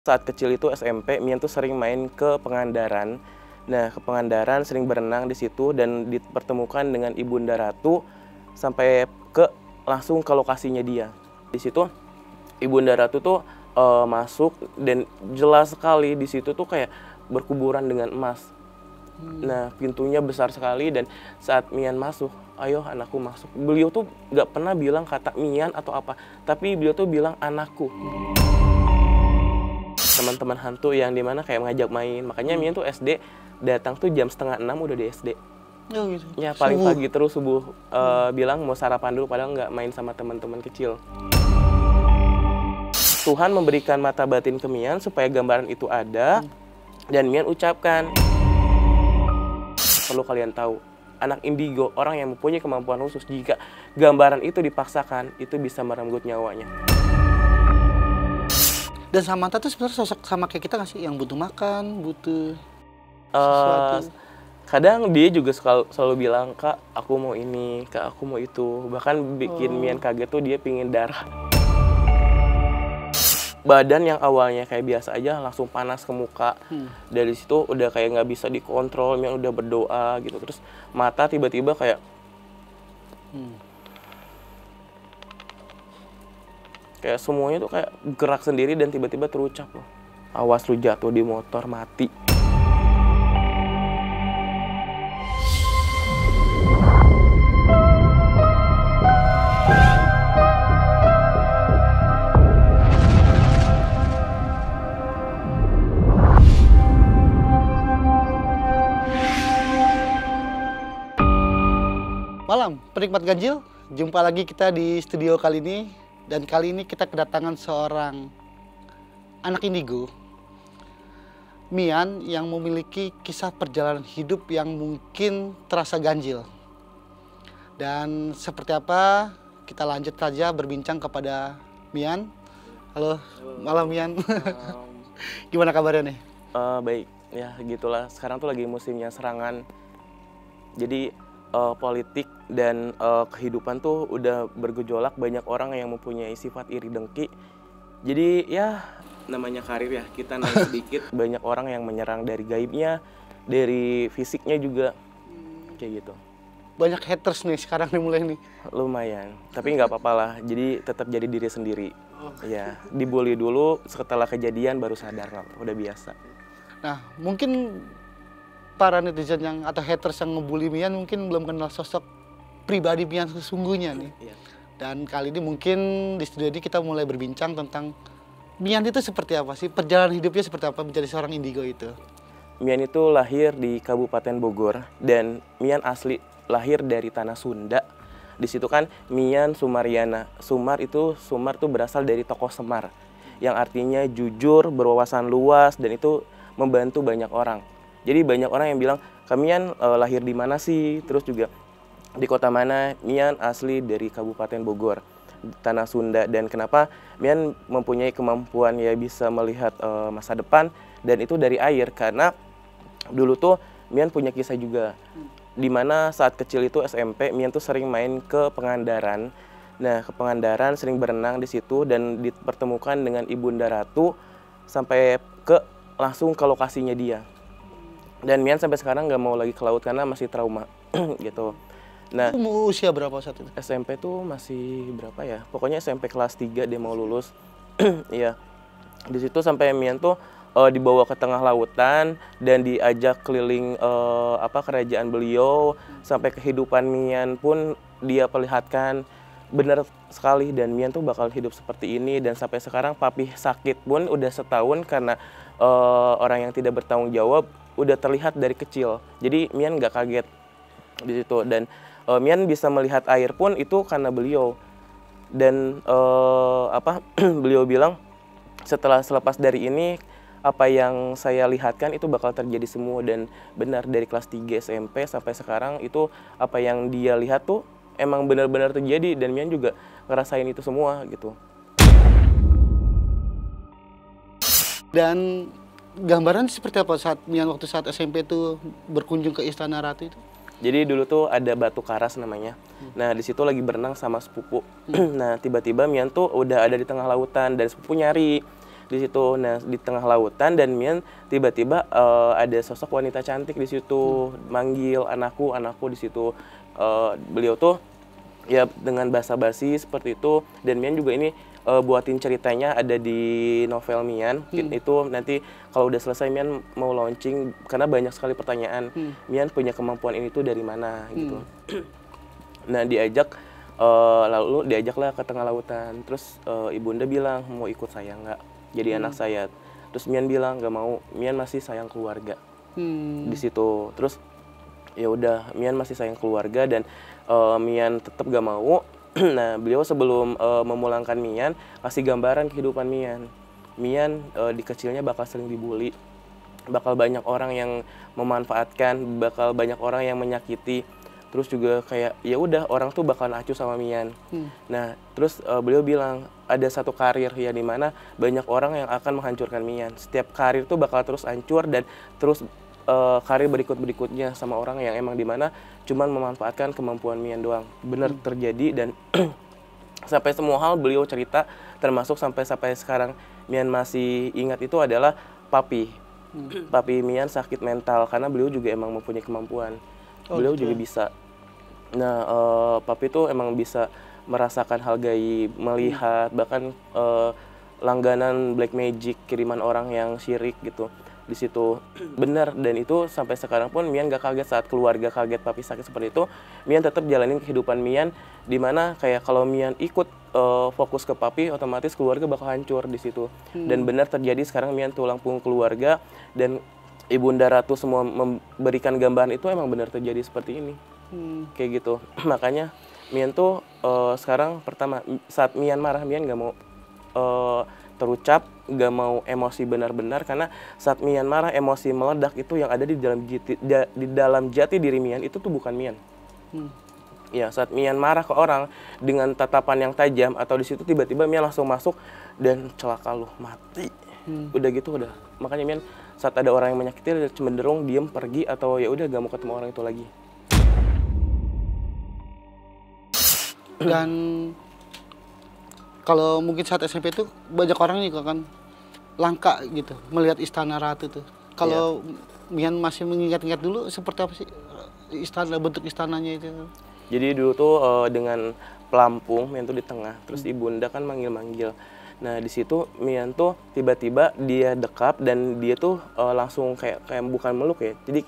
Saat kecil itu SMP, Mian tuh sering main ke Pangandaran. Nah, ke Pangandaran sering berenang di situ dan dipertemukan dengan Ibunda Ratu sampai langsung ke lokasinya dia. Di situ Ibunda Ratu tuh masuk dan jelas sekali di situ tuh kayak berkuburan dengan emas. Nah, pintunya besar sekali dan saat Mian masuk, ayo anakku masuk. Beliau tuh nggak pernah bilang kata Mian atau apa, tapi beliau tuh bilang anakku. Teman-teman hantu yang dimana kayak ngajak main, makanya Mian tuh SD datang tuh jam 5:30 udah di SD. Oh gitu. Ya paling pagi terus subuh bilang mau sarapan dulu padahal nggak main sama teman-teman kecil. Tuhan memberikan mata batin ke Mian supaya gambaran itu ada dan Mian ucapkan. Perlu kalian tahu, anak indigo, orang yang mempunyai kemampuan khusus, jika gambaran itu dipaksakan, itu bisa merenggut nyawanya. Dan Samantha tuh sebenarnya sosok sama kayak kita nggak sih? Yang butuh makan, butuh sesuatu. Kadang dia juga selalu bilang, Kak, aku mau ini, Kak, aku mau itu. Bahkan bikin Mian kaget tuh dia pingin darah. Badan yang awalnya kayak biasa aja langsung panas ke muka. Dari situ udah kayak nggak bisa dikontrol, Mian udah berdoa gitu. Terus mata tiba-tiba kayak kayak semuanya tuh kayak gerak sendiri dan tiba-tiba terucap loh. Awas lu jatuh di motor mati. Malam, penikmat ganjil. Jumpa lagi kita di studio kali ini. Dan kali ini kita kedatangan seorang anak indigo, Mian, yang memiliki kisah perjalanan hidup yang mungkin terasa ganjil. Dan seperti apa, kita lanjut saja berbincang kepada Mian. Halo, malam Mian. Gimana kabarnya nih? Baik, ya gitulah. Sekarang tuh lagi musimnya serangan. Jadi politik dan kehidupan tuh udah bergejolak, banyak orang yang mempunyai sifat iri dengki. Jadi ya namanya karir ya, kita naik sedikit. Banyak orang yang menyerang dari gaibnya, dari fisiknya juga, kayak gitu. Banyak haters nih sekarang nih mulai nih. Lumayan, tapi nggak apa-apa lah. Jadi tetap jadi diri sendiri. Ya, dibully dulu, setelah kejadian baru sadar lah, udah biasa. Nah, mungkin para netizen yang atau haters yang ngebully Mian mungkin belum kenal sosok pribadi Mian sesungguhnya nih. Iya. Dan kali ini mungkin di studio ini kita mulai berbincang tentang Mian itu seperti apa sih, perjalanan hidupnya seperti apa menjadi seorang indigo itu. Mian itu lahir di Kabupaten Bogor dan Mian asli lahir dari tanah Sunda. Di situ kan Mian Sumariana. Sumar tuh berasal dari tokoh Semar yang artinya jujur, berwawasan luas dan itu membantu banyak orang. Jadi banyak orang yang bilang, Mian lahir di mana sih? Terus juga di kota mana? Mian asli dari Kabupaten Bogor, tanah Sunda. Dan kenapa Mian mempunyai kemampuan ya bisa melihat masa depan dan itu dari air? Karena dulu tuh Mian punya kisah juga. Dimana saat kecil itu SMP, Mian tuh sering main ke Pangandaran. Nah, ke Pangandaran sering berenang di situ dan dipertemukan dengan Ibunda Ratu sampai langsung ke lokasinya dia. Dan Mian sampai sekarang nggak mau lagi ke laut karena masih trauma gitu. Nah, Umur usia berapa saat itu? SMP tuh masih berapa ya? Pokoknya SMP kelas 3 dia mau lulus. Iya. Di situ sampai Mian tuh dibawa ke tengah lautan dan diajak keliling kerajaan beliau, sampai kehidupan Mian pun dia perlihatkan. Benar sekali, dan Mian tuh bakal hidup seperti ini. Dan sampai sekarang papi sakit pun udah setahun karena orang yang tidak bertanggung jawab udah terlihat dari kecil. Jadi Mian nggak kaget di situ, dan Mian bisa melihat air pun itu karena beliau. Dan beliau bilang setelah selepas dari ini apa yang saya lihatkan itu bakal terjadi semua, dan benar dari kelas 3 SMP sampai sekarang itu apa yang dia lihat tuh emang benar-benar terjadi, dan Mian juga ngerasain itu semua gitu. Dan gambaran seperti apa saat Mian waktu saat SMP itu berkunjung ke Istana Ratu itu? Jadi dulu tuh ada Batu Karas namanya. Nah, di situ lagi berenang sama sepupu. Nah, tiba-tiba Mian tuh udah ada di tengah lautan dan sepupu nyari. di situ. Nah, di tengah lautan dan Mian tiba-tiba ada sosok wanita cantik di situ manggil anakku, anakku di situ. Beliau tuh ya dengan basa-basi seperti itu, dan Mian juga ini buatin ceritanya ada di novel Mian. Itu nanti kalau udah selesai Mian mau launching karena banyak sekali pertanyaan. Mian punya kemampuan ini tuh dari mana gitu. Nah, lalu diajaklah ke tengah lautan. Terus ibunda bilang mau ikut saya nggak jadi anak saya. Terus Mian bilang nggak mau, Mian masih sayang keluarga di situ. Terus ya udah, Mian masih sayang keluarga dan Mian tetap gak mau. Nah, beliau sebelum memulangkan Mian kasih gambaran kehidupan Mian. Mian di kecilnya bakal sering dibully, bakal banyak orang yang memanfaatkan, bakal banyak orang yang menyakiti. Terus juga kayak ya udah orang tuh bakal acuh sama Mian. Nah, terus beliau bilang ada satu karir ya di mana banyak orang yang akan menghancurkan Mian. Setiap karir tuh bakal terus hancur dan terus karir berikutnya sama orang yang emang dimana cuman memanfaatkan kemampuan Mian doang. Bener terjadi dan sampai semua hal beliau cerita, termasuk sampai sekarang Mian masih ingat itu adalah papi. Papi Mian sakit mental karena beliau juga emang mempunyai kemampuan. Beliau juga bisa. Nah, papi tuh emang bisa merasakan hal gaib, melihat bahkan langganan black magic, kiriman orang yang syirik gitu. Di situ benar, dan itu sampai sekarang pun Mian gak kaget saat keluarga kaget papi sakit seperti itu. Mian tetap jalanin kehidupan Mian dimana kayak kalau Mian ikut fokus ke papi otomatis keluarga bakal hancur di situ. Dan benar terjadi sekarang Mian tulang punggung keluarga dan Ibunda Ratu semua memberikan gambaran itu emang benar terjadi seperti ini. Kayak gitu. Makanya Mian tuh sekarang pertama saat Mian marah Mian gak mau terucap, gak mau emosi benar-benar, karena saat Mian marah emosi meledak itu yang ada di dalam jati diri Mian itu tuh bukan Mian. Ya, saat Mian marah ke orang dengan tatapan yang tajam atau di situ tiba-tiba Mian langsung masuk dan celaka lu mati. Udah gitu udah. Makanya Mian saat ada orang yang menyakiti dia cenderung diem pergi atau ya udah gak mau ketemu orang itu lagi. Dan kalau mungkin saat SMP itu banyak orang juga kan langka gitu melihat Istana Ratu tuh. Kalau Mian masih mengingat-ingat dulu seperti apa sih istana, bentuk istananya itu? Jadi dulu tuh dengan pelampung Mian tuh di tengah, terus ibunda kan manggil-manggil. Nah, di situ Mian tuh tiba-tiba dia dekap dan dia tuh langsung kayak bukan meluk ya. Jadi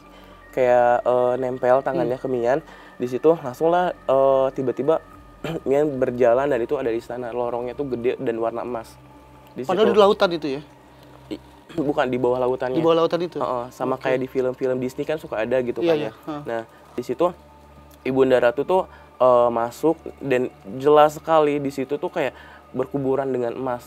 kayak nempel tangannya ke Mian. Di situ langsung lah tiba-tiba Mian berjalan dan itu ada di istana. Lorongnya tuh gede dan warna emas. Padahal di lautan itu ya? Bukan, di bawah lautannya. Di bawah lautan itu? Sama kayak di film-film Disney kan suka ada gitu kan ya. Iya. Nah, di situ Ibunda Ratu tuh masuk dan jelas sekali di situ tuh kayak berkuburan dengan emas.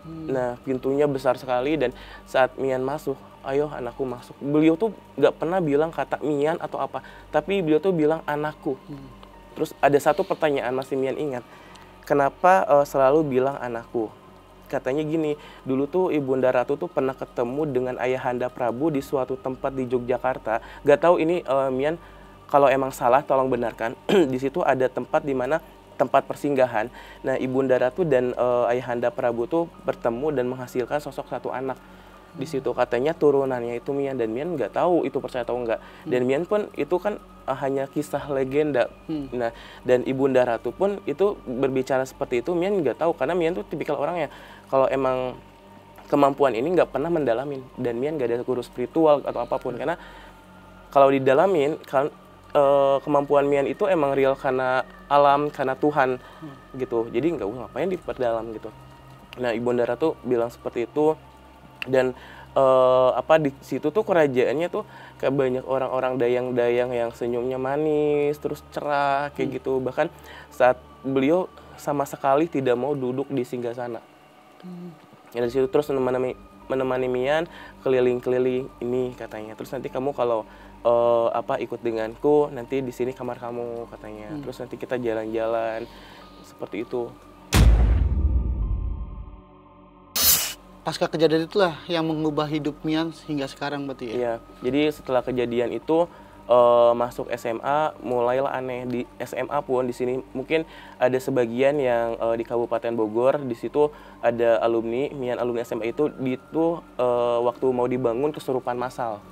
Nah, pintunya besar sekali dan saat Mian masuk, ayo anakku masuk. Beliau tuh nggak pernah bilang kata Mian atau apa, tapi beliau tuh bilang anakku. Terus ada satu pertanyaan masih Mian ingat, kenapa selalu bilang anakku? Katanya gini, dulu tuh Ibunda Ratu tuh pernah ketemu dengan Ayahanda Prabu di suatu tempat di Yogyakarta. Gak tahu ini Mian kalau emang salah tolong benarkan. Di situ ada tempat di mana tempat persinggahan. Nah, Ibunda Ratu dan Ayahanda Prabu tuh bertemu dan menghasilkan sosok satu anak. Di situ katanya turunannya itu Mian, dan Mian nggak tahu itu percaya atau enggak. Dan Mian pun itu kan hanya kisah legenda. Nah, dan Ibunda Ratu pun itu berbicara seperti itu Mian nggak tahu, karena Mian tuh tipikal orang yang kalau emang kemampuan ini nggak pernah mendalamin, dan Mian nggak ada guru spiritual atau apapun, karena kalau didalamin kan kemampuan Mian itu emang real karena alam, karena Tuhan gitu. Jadi nggak ngapain diperdalam gitu. Nah, Ibunda Ratu bilang seperti itu. Dan di situ tuh kerajaannya tuh kayak banyak orang-orang dayang-dayang yang senyumnya manis, terus cerah kayak gitu. Bahkan saat beliau sama sekali tidak mau duduk di singgasana. Ya, dari situ terus menemani Mian keliling-keliling ini katanya. Terus nanti kamu kalau ikut denganku, nanti di sini kamar kamu katanya. Terus nanti kita jalan-jalan seperti itu. Pasca kejadian itulah yang mengubah hidup Mian hingga sekarang berarti ya? Iya, jadi setelah kejadian itu masuk SMA mulailah aneh. Di SMA pun di sini mungkin ada sebagian yang di Kabupaten Bogor, di situ ada alumni Mian alumni SMA itu waktu mau dibangun kesurupan massal.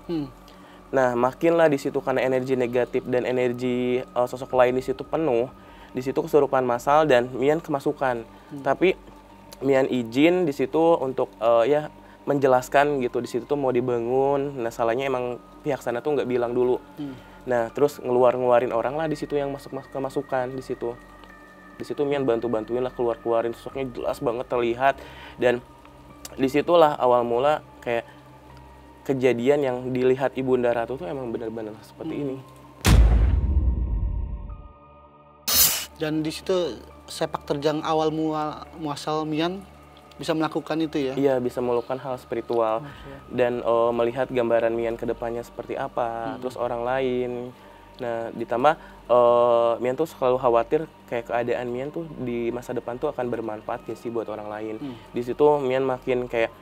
Nah, makinlah di situ karena energi negatif dan energi sosok lain di situ penuh, di situ kesurupan massal dan Mian kemasukan. Tapi Mian izin di situ untuk ya menjelaskan gitu, di situ tuh mau dibangun. Nah, salahnya emang pihak sana tuh nggak bilang dulu. Nah, terus ngeluarin orang lah di situ yang kemasukan di situ. Di situ Mian bantuin lah keluarin sosoknya jelas banget terlihat, dan disitulah awal mula kayak kejadian yang dilihat Ibunda Ratu tuh emang benar-benar seperti ini. Dan di situ sepak terjang awal muasal Mian bisa melakukan itu ya? Iya, bisa melakukan hal spiritual dan melihat gambaran Mian ke depannya seperti apa, terus orang lain. Nah, ditambah Mian tuh selalu khawatir kayak keadaan Mian tuh di masa depan tuh akan bermanfaat sih buat orang lain. Di situ Mian makin kayak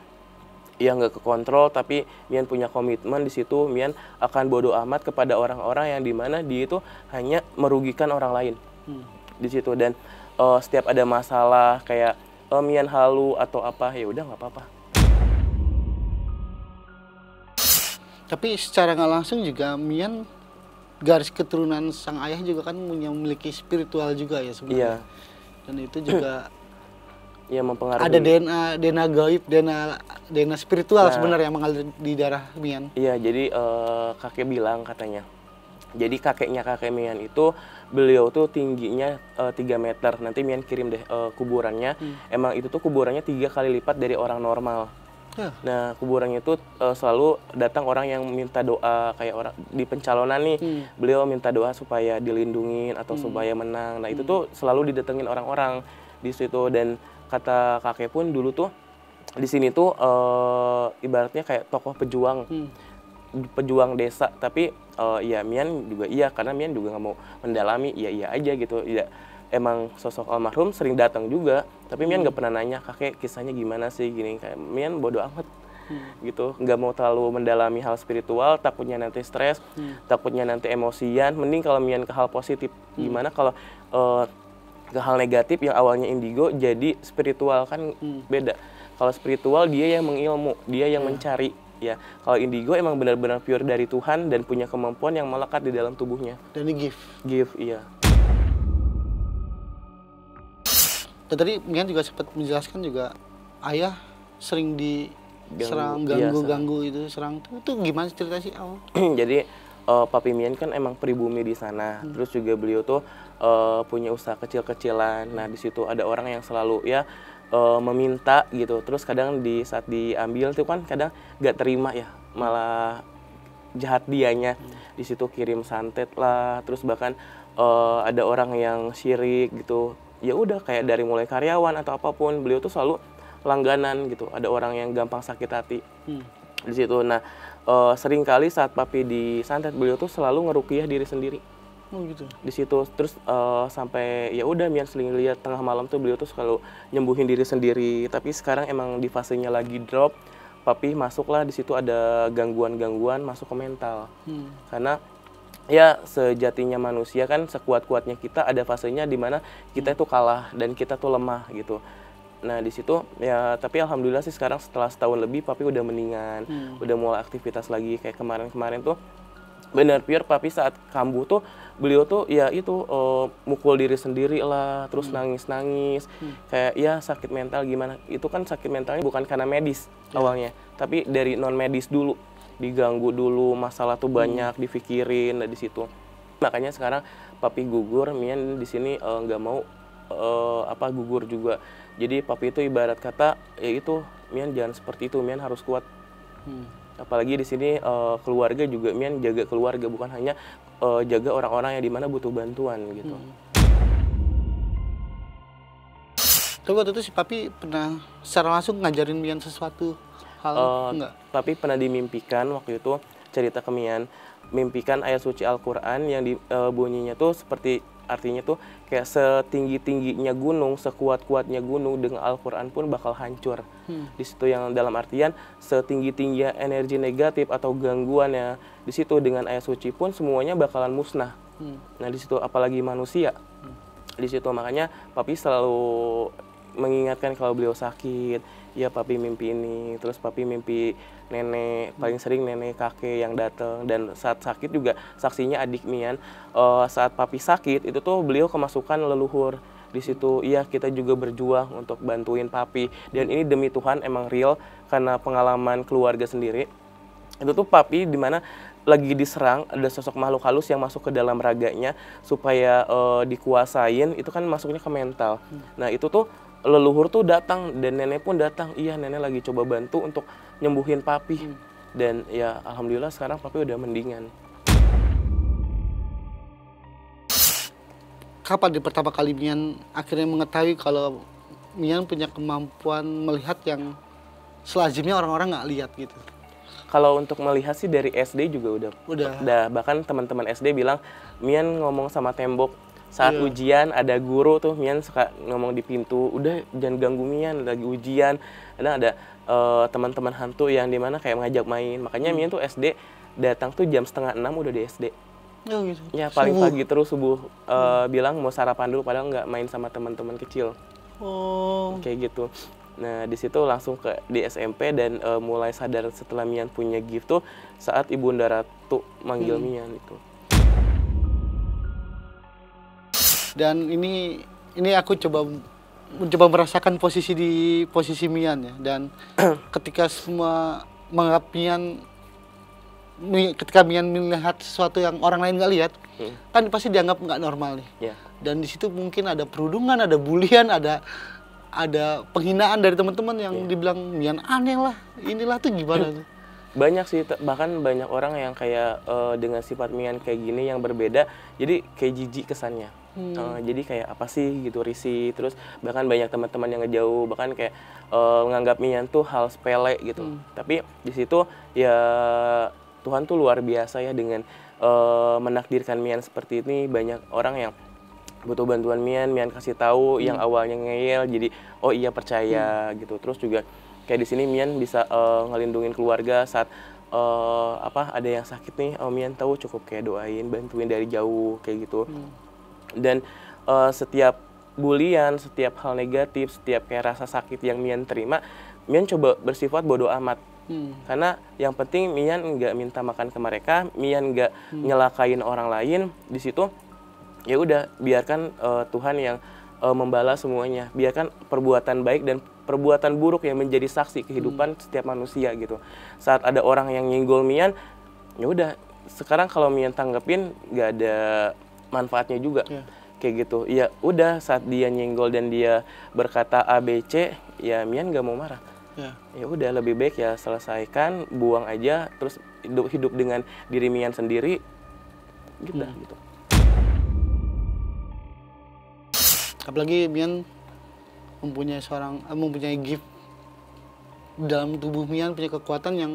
ya nggak kekontrol, tapi Mian punya komitmen di situ. Mian akan bodo amat kepada orang-orang yang dimana dia itu hanya merugikan orang lain di situ. Dan setiap ada masalah kayak Mian halu atau apa, ya udah nggak apa-apa. Tapi secara nggak langsung juga Mian garis keturunan sang ayah juga kan memiliki spiritual juga ya sebenarnya. Iya. Dan itu juga Ya mempengaruhi. ada DNA gaib, DNA spiritual sebenarnya yang mengalir di darah Mian. Iya, jadi kakek bilang katanya. Jadi kakeknya kakek Mian itu beliau tuh tingginya 3 meter. Nanti Mian kirim deh kuburannya. Emang itu tuh kuburannya 3 kali lipat dari orang normal. Nah, kuburannya itu selalu datang orang yang minta doa, kayak orang di pencalonan nih. Beliau minta doa supaya dilindungin atau supaya menang. Nah, itu tuh selalu didatengin orang-orang di situ. Dan kata kakek pun dulu tuh di sini tuh ibaratnya kayak tokoh pejuang desa. Tapi ya Mian juga iya, karena Mian juga nggak mau mendalami, iya aja gitu. Ya emang sosok almarhum sering datang juga, tapi Mian nggak pernah nanya kakek kisahnya gimana sih gini. Kayak Mian bodo amat gitu, nggak mau terlalu mendalami hal spiritual, takutnya nanti stres, takutnya nanti emosian. Mending kalau Mian ke hal positif. Gimana kalau ke hal negatif yang awalnya indigo jadi spiritual, kan beda. Kalau spiritual dia yang mengilmu, dia yang mencari. Ya, kalau indigo emang benar-benar pure dari Tuhan dan punya kemampuan yang melekat di dalam tubuhnya. Dan di Give, iya. Dan tadi Mian juga sempat menjelaskan juga ayah sering diserang, Iya, ganggu itu, itu gimana ceritanya sih awal? Jadi Papi Mian kan emang pribumi di sana. Terus juga beliau tuh punya usaha kecil-kecilan. Nah, di situ ada orang yang selalu ya meminta gitu. Terus kadang di saat diambil tuh kan kadang gak terima ya, malah jahat dianya. Di situ kirim santet lah, terus bahkan ada orang yang syirik gitu. Ya udah kayak dari mulai karyawan atau apapun, beliau tuh selalu langganan gitu. Ada orang yang gampang sakit hati di situ. Nah, sering kali saat Papi disantet, beliau tuh selalu ngeruqyah diri sendiri. Oh gitu. Di situ terus sampai ya udah Mian sering lihat tengah malam tuh beliau tuh selalu nyembuhin diri sendiri. Tapi sekarang emang di fasenya lagi drop. Papi masuklah, di situ ada gangguan-gangguan masuk ke mental. Karena ya sejatinya manusia kan sekuat-kuatnya kita ada fasenya di mana kita itu kalah dan kita tuh lemah gitu. Nah, di situ ya, tapi alhamdulillah sih sekarang setelah setahun lebih Papi udah mendingan, udah mulai aktivitas lagi. Kayak kemarin-kemarin tuh benar pure Papi saat kambuh tuh beliau tuh ya itu mukul diri sendiri lah, terus nangis-nangis. Kayak ya sakit mental gimana, itu kan sakit mentalnya bukan karena medis awalnya, tapi dari non medis dulu, diganggu dulu, masalah tuh banyak dipikirin. Nah, di situ makanya sekarang Papi gugur, Mian di sini nggak mau gugur juga. Jadi Papi itu ibarat kata ya itu, Mian jangan seperti itu, Mian harus kuat. Apalagi di sini keluarga juga, Mian jaga keluarga, bukan hanya jaga orang-orang yang dimana butuh bantuan gitu. Tapi waktu itu si Papi pernah secara langsung ngajarin Mian sesuatu hal enggak? Papi pernah dimimpikan waktu itu, cerita ke Mian, mimpikan ayat suci Al-Quran yang bunyinya tuh seperti artinya tuh kayak setinggi-tingginya gunung, sekuat-kuatnya gunung dengan Al-Quran pun bakal hancur. Di situ yang dalam artian setinggi-tingginya energi negatif atau gangguannya, di situ dengan ayat suci pun semuanya bakalan musnah. Nah di situ apalagi manusia. Di situ makanya papi selalu mengingatkan kalau beliau sakit, ya papi mimpi ini, terus papi mimpi nenek, paling sering nenek kakek yang datang, dan saat sakit juga saksinya adik Mian. Saat papi sakit itu tuh beliau kemasukan leluhur. Di situ iya kita juga berjuang untuk bantuin papi, dan ini demi Tuhan emang real karena pengalaman keluarga sendiri. Itu tuh papi dimana lagi diserang, ada sosok makhluk halus yang masuk ke dalam raganya supaya dikuasain, itu kan masuknya ke mental. Nah itu tuh leluhur tuh datang dan nenek pun datang. Iya, nenek lagi coba bantu untuk nyembuhin papi. Dan ya alhamdulillah sekarang papi udah mendingan. Kapan di pertama kali Mian akhirnya mengetahui kalau Mian punya kemampuan melihat yang selazimnya orang-orang nggak lihat gitu? Kalau untuk melihat sih dari SD juga udah. Bahkan teman-teman SD bilang Mian ngomong sama tembok. Saat ujian ada guru tuh Mian suka ngomong di pintu, udah jangan ganggu Mian lagi ujian. Kadang ada teman-teman hantu yang dimana kayak ngajak main. Makanya Mian tuh SD datang tuh jam 5:30 udah di SD. Oh, gitu. Ya paling pagi terus subuh bilang mau sarapan dulu, padahal nggak main sama teman-teman kecil. Oh. Kayak gitu. Nah di situ langsung di SMP dan mulai sadar setelah Mian punya gift tuh saat Ibunda Ratu manggil Mian itu. Dan ini aku mencoba merasakan posisi di posisi Mian ya, dan ketika semua menganggap ketika Mian melihat sesuatu yang orang lain nggak lihat, kan pasti dianggap nggak normal nih. Dan di situ mungkin ada perundungan, ada bulian, ada penghinaan dari teman-teman yang dibilang Mian aneh lah, inilah tuh gimana tuh? Banyak sih, bahkan banyak orang yang kayak dengan sifat Mian kayak gini yang berbeda, jadi kayak jijik kesannya. Jadi kayak apa sih gitu, risih. Terus bahkan banyak teman-teman yang ngejauh, bahkan kayak menganggap Mian tuh hal sepele gitu. Tapi di situ ya Tuhan tuh luar biasa ya dengan menakdirkan Mian seperti ini. Banyak orang yang butuh bantuan Mian kasih tahu, yang awalnya ngeyel jadi oh iya percaya gitu. Terus juga kayak di sini Mian bisa ngelindungin keluarga saat ada yang sakit nih, Mian tahu cukup kayak doain, bantuin dari jauh kayak gitu. Dan setiap bulian, setiap hal negatif, setiap kayak rasa sakit yang Mian terima, Mian coba bersifat bodoh amat. Karena yang penting Mian nggak minta makan ke mereka, Mian nggak nyelakain orang lain. Di situ ya udah biarkan Tuhan yang membalas semuanya. Biarkan perbuatan baik dan perbuatan buruk yang menjadi saksi kehidupan setiap manusia gitu. Saat ada orang yang nyenggol Mian, ya udah sekarang kalau Mian tanggepin nggak ada manfaatnya juga. Kayak gitu. Ya udah saat dia nyenggol dan dia berkata A B C, ya Mian nggak mau marah. Ya udah lebih baik ya selesaikan, buang aja, terus hidup dengan diri Mian sendiri gitu. Gitu. Apalagi Mian mempunyai gift dalam tubuh Mian, punya kekuatan yang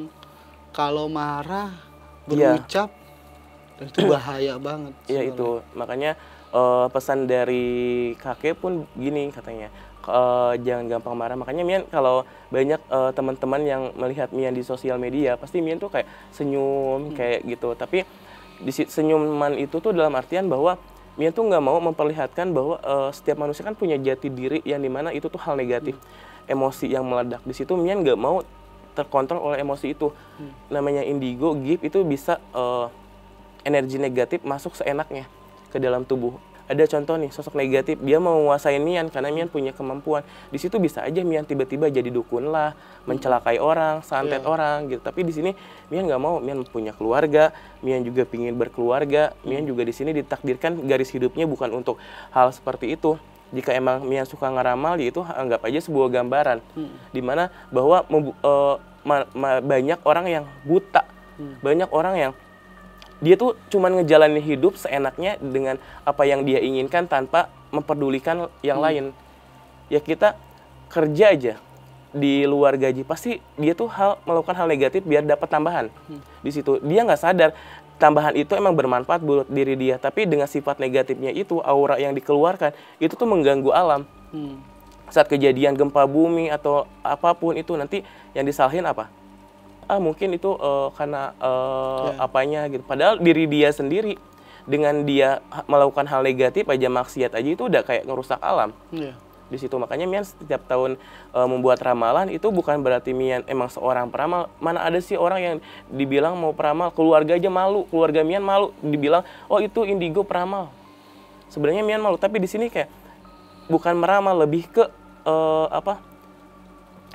kalau marah berucap dan itu bahaya banget. Iya itu makanya pesan dari kakek pun gini katanya, jangan gampang marah. Makanya Mian kalau banyak teman-teman yang melihat Mian di sosial media pasti Mian tuh kayak senyum kayak gitu. Tapi di senyuman itu tuh dalam artian bahwa Mian tuh nggak mau memperlihatkan bahwa setiap manusia kan punya jati diri yang dimana itu tuh hal negatif, emosi yang meledak. Di situ Mian nggak mau terkontrol oleh emosi itu. Namanya indigo, gift itu bisa energi negatif masuk seenaknya ke dalam tubuh. Ada contoh nih, sosok negatif, dia mau menguasain Mian karena Mian punya kemampuan. Di situ bisa aja Mian tiba-tiba jadi dukun lah, mencelakai orang, santet orang gitu. Tapi di sini Mian nggak mau, Mian punya keluarga, Mian juga pingin berkeluarga, Mian juga di sini ditakdirkan garis hidupnya bukan untuk hal seperti itu. Jika emang Mian suka ngeramal, ya itu anggap aja sebuah gambaran, dimana bahwa banyak orang yang buta, banyak orang yang dia tuh cuman ngejalanin hidup seenaknya dengan apa yang dia inginkan tanpa memperdulikan yang lain. Ya kita kerja aja, di luar gaji, pasti dia tuh melakukan hal negatif biar dapat tambahan. Di situ dia nggak sadar tambahan itu emang bermanfaat buat diri dia, tapi dengan sifat negatifnya itu, aura yang dikeluarkan itu tuh mengganggu alam. Saat kejadian gempa bumi atau apapun itu, nanti yang disalahin apa? Mungkin itu karena apanya gitu. Padahal diri dia sendiri dengan dia melakukan hal negatif aja, maksiat aja, itu udah kayak ngerusak alam. Di situ makanya Mian setiap tahun membuat ramalan itu bukan berarti Mian emang seorang peramal. Mana ada sih orang yang dibilang mau peramal, keluarga aja malu, keluarga Mian malu dibilang, oh itu indigo peramal. Sebenarnya Mian malu, tapi di sini kayak bukan meramal, lebih ke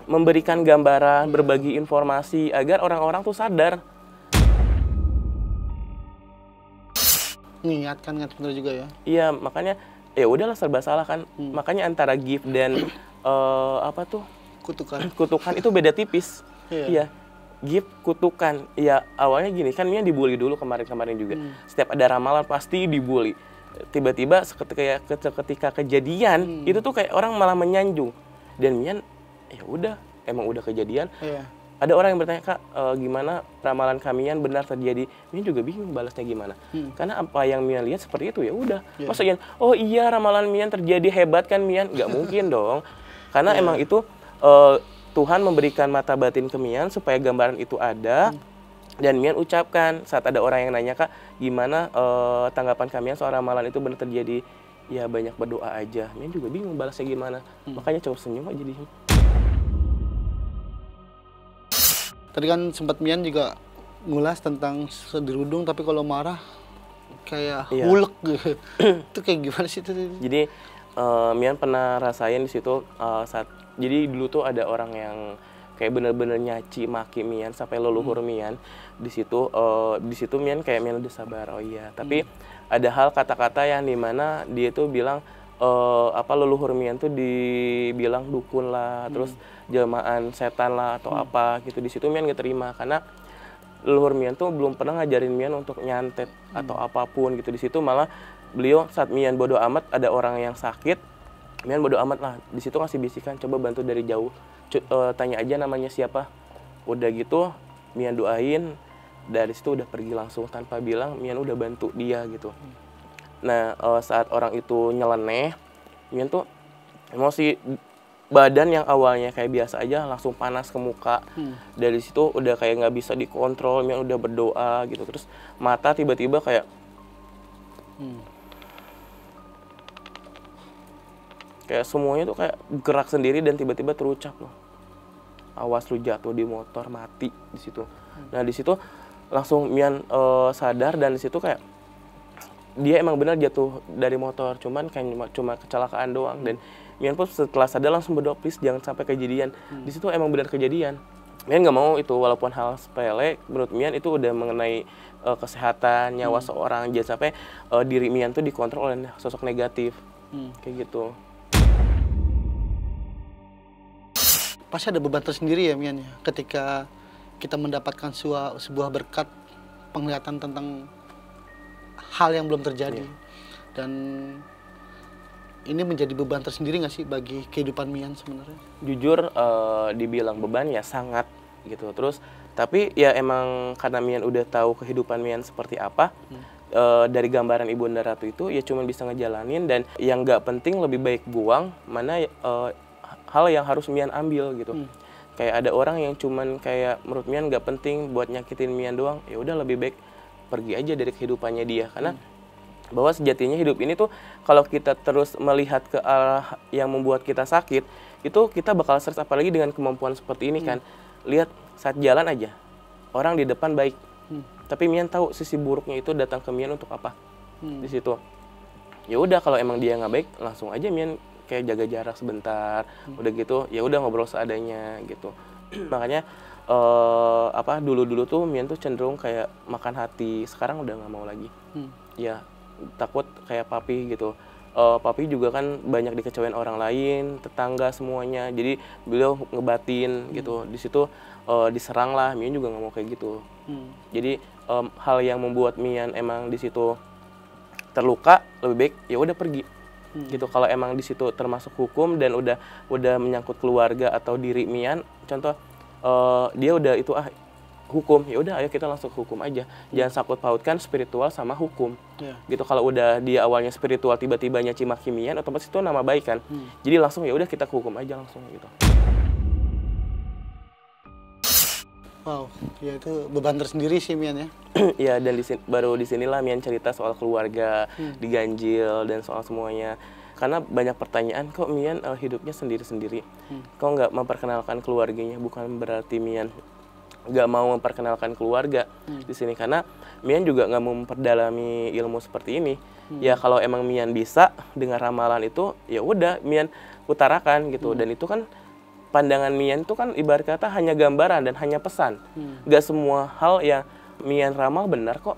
memberikan gambaran, berbagi informasi agar orang-orang tuh sadar. Mengingatkan kan benar juga ya. Iya, makanya ya udahlah serba salah kan. Makanya antara gift dan kutukan itu beda tipis. Iya. Gift, kutukan. Ya awalnya gini kan, Mian dibully dulu kemarin-kemarin juga. Setiap ada ramalan pasti dibully. Tiba-tiba ketika kejadian itu tuh kayak orang malah menyanjung. Dan Mian ya udah, emang udah kejadian. Ada orang yang bertanya, Kak, gimana ramalan kalian benar terjadi? Mian juga bingung balasnya gimana. Karena apa yang Mian lihat seperti itu, ya udah. Maksudnya, oh iya ramalan Mian terjadi, hebat kan Mian? Nggak mungkin dong. Karena emang itu Tuhan memberikan mata batin ke Mian supaya gambaran itu ada. Dan Mian ucapkan saat ada orang yang nanya, Kak, gimana tanggapan kalian soal ramalan itu benar terjadi? Ya banyak berdoa aja. Mian juga bingung balasnya gimana. Makanya coba senyum aja di sini. Tadi kan sempat Mian juga ngulas tentang sederudung, tapi kalau marah kayak hulek gitu. Itu kayak gimana sih itu? Jadi Mian pernah rasain di situ jadi dulu tuh ada orang yang kayak bener-bener nyaci maki Mian sampai leluhur Mian. Di situ Mian kayak Mian udah sabar, oh iya. Tapi ada hal kata-kata yang dimana dia tuh bilang leluhur Mian tuh dibilang dukun lah, terus jelmaan setan lah atau apa gitu. Di situ Mian gak terima karena leluhur Mian tuh belum pernah ngajarin Mian untuk nyantet atau apapun gitu. Di situ malah beliau saat Mian bodo amat ada orang yang sakit, Mian bodo amat lah. Di situ ngasih bisikan, coba bantu dari jauh, tanya aja namanya siapa. Udah gitu Mian doain, dari situ udah pergi langsung tanpa bilang Mian udah bantu dia gitu. Nah saat orang itu nyeleneh, Mian tuh emosi, badan yang awalnya kayak biasa aja langsung panas ke muka. Dari situ udah kayak nggak bisa dikontrol, Mian udah berdoa gitu. Terus mata tiba-tiba kayak kayak semuanya tuh kayak gerak sendiri dan tiba-tiba terucap loh, awas lu jatuh di motor mati di situ. Nah di situ langsung Mian sadar, dan di situ kayak dia emang benar jatuh dari motor, cuman kayak cuma kecelakaan doang. Dan Mian pun setelah sadar langsung berdoa, please jangan sampai kejadian. Di situ emang benar kejadian. Mian nggak mau itu, walaupun hal sepele, menurut Mian itu udah mengenai kesehatan nyawa seorang. Jangan sampai diri Mian tuh dikontrol oleh sosok negatif, kayak gitu. Pasti ada beban tersendiri ya Mian ya, ketika kita mendapatkan sebuah berkat penglihatan tentang hal yang belum terjadi. Dan ini menjadi beban tersendiri nggak sih bagi kehidupan Mian sebenarnya? Jujur dibilang beban ya sangat gitu. Terus tapi ya emang karena Mian udah tahu kehidupan Mian seperti apa, dari gambaran Ibunda Ratu itu ya cuma bisa ngejalanin, dan yang nggak penting lebih baik buang, mana hal yang harus Mian ambil gitu. Kayak ada orang yang cuman kayak menurut Mian nggak penting buat nyakitin Mian doang, ya udah lebih baik pergi aja dari kehidupannya dia. Karena bahwa sejatinya hidup ini tuh kalau kita terus melihat ke arah yang membuat kita sakit, itu kita bakal stres, apalagi dengan kemampuan seperti ini kan. Lihat saat jalan aja orang di depan baik, tapi Mian tahu sisi buruknya itu datang ke Mian untuk apa. Di situ ya udah, kalau emang dia nggak baik langsung aja Mian kayak jaga jarak sebentar. Udah gitu ya udah ngobrol seadanya gitu. Makanya dulu-dulu tuh Mian tuh cenderung kayak makan hati, sekarang udah nggak mau lagi. Ya takut kayak papi gitu. Papi juga kan banyak dikecewain orang lain, tetangga semuanya. Jadi beliau ngebatin gitu. Di situ diserang lah, Mian juga nggak mau kayak gitu. Jadi hal yang membuat Mian emang di situ terluka, lebih baik ya udah pergi. gitu. Kalau emang di situ termasuk hukum dan udah menyangkut keluarga atau diri Mian, contoh dia udah itu hukum, ya udah ayo kita langsung hukum aja. Jangan sangkut pautkan spiritual sama hukum. Gitu. Kalau udah dia awalnya spiritual tiba-tiba nyaci maki Mian, otomatis itu nama baik kan. Jadi langsung ya udah kita hukum aja langsung gitu. Wow, ya itu beban tersendiri sih Mian ya. Iya, dan baru disinilah Mian cerita soal keluarga, diganjil dan soal semuanya. Karena banyak pertanyaan, kok Mian hidupnya sendiri-sendiri, kok nggak memperkenalkan keluarganya? Bukan berarti Mian nggak mau memperkenalkan keluarga di sini, karena Mian juga nggak mau memperdalami ilmu seperti ini. Ya kalau emang Mian bisa dengan ramalan itu, ya udah Mian utarakan gitu. Dan itu kan pandangan Mian itu kan ibarat kata hanya gambaran dan hanya pesan. Nggak semua hal yang Mian ramal benar kok.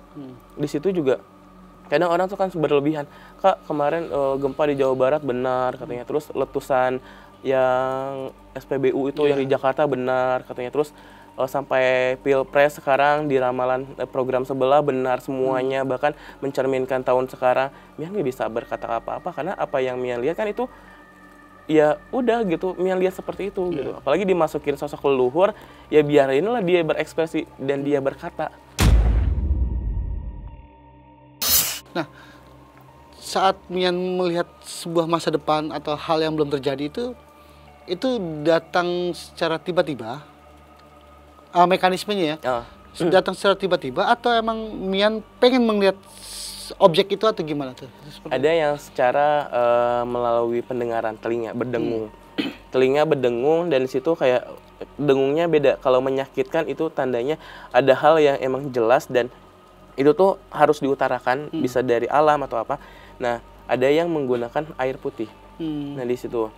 Di situ juga kadang orang tuh kan berlebihan. Kak, kemarin gempa di Jawa Barat benar katanya. Terus letusan yang SPBU itu yang di Jakarta benar katanya. Terus sampai Pilpres sekarang di ramalan program sebelah benar semuanya, bahkan mencerminkan tahun sekarang. Mian nggak bisa berkata apa-apa karena apa yang Mian lihat kan itu ya udah gitu, Mian lihat seperti itu gitu. Apalagi dimasukin sosok leluhur, ya biar inilah dia berekspresi dan dia berkata. Nah, saat Mian melihat sebuah masa depan atau hal yang belum terjadi itu datang secara tiba-tiba, mekanismenya ya, datang secara tiba-tiba atau emang Mian pengen melihat objek itu atau gimana tuh? Ada yang secara melalui pendengaran, telinga berdengung. Telinga berdengung dan di situ kayak dengungnya beda. Kalau menyakitkan itu tandanya ada hal yang emang jelas dan itu tuh harus diutarakan, bisa dari alam atau apa. Nah, ada yang menggunakan air putih. Nah, di situ.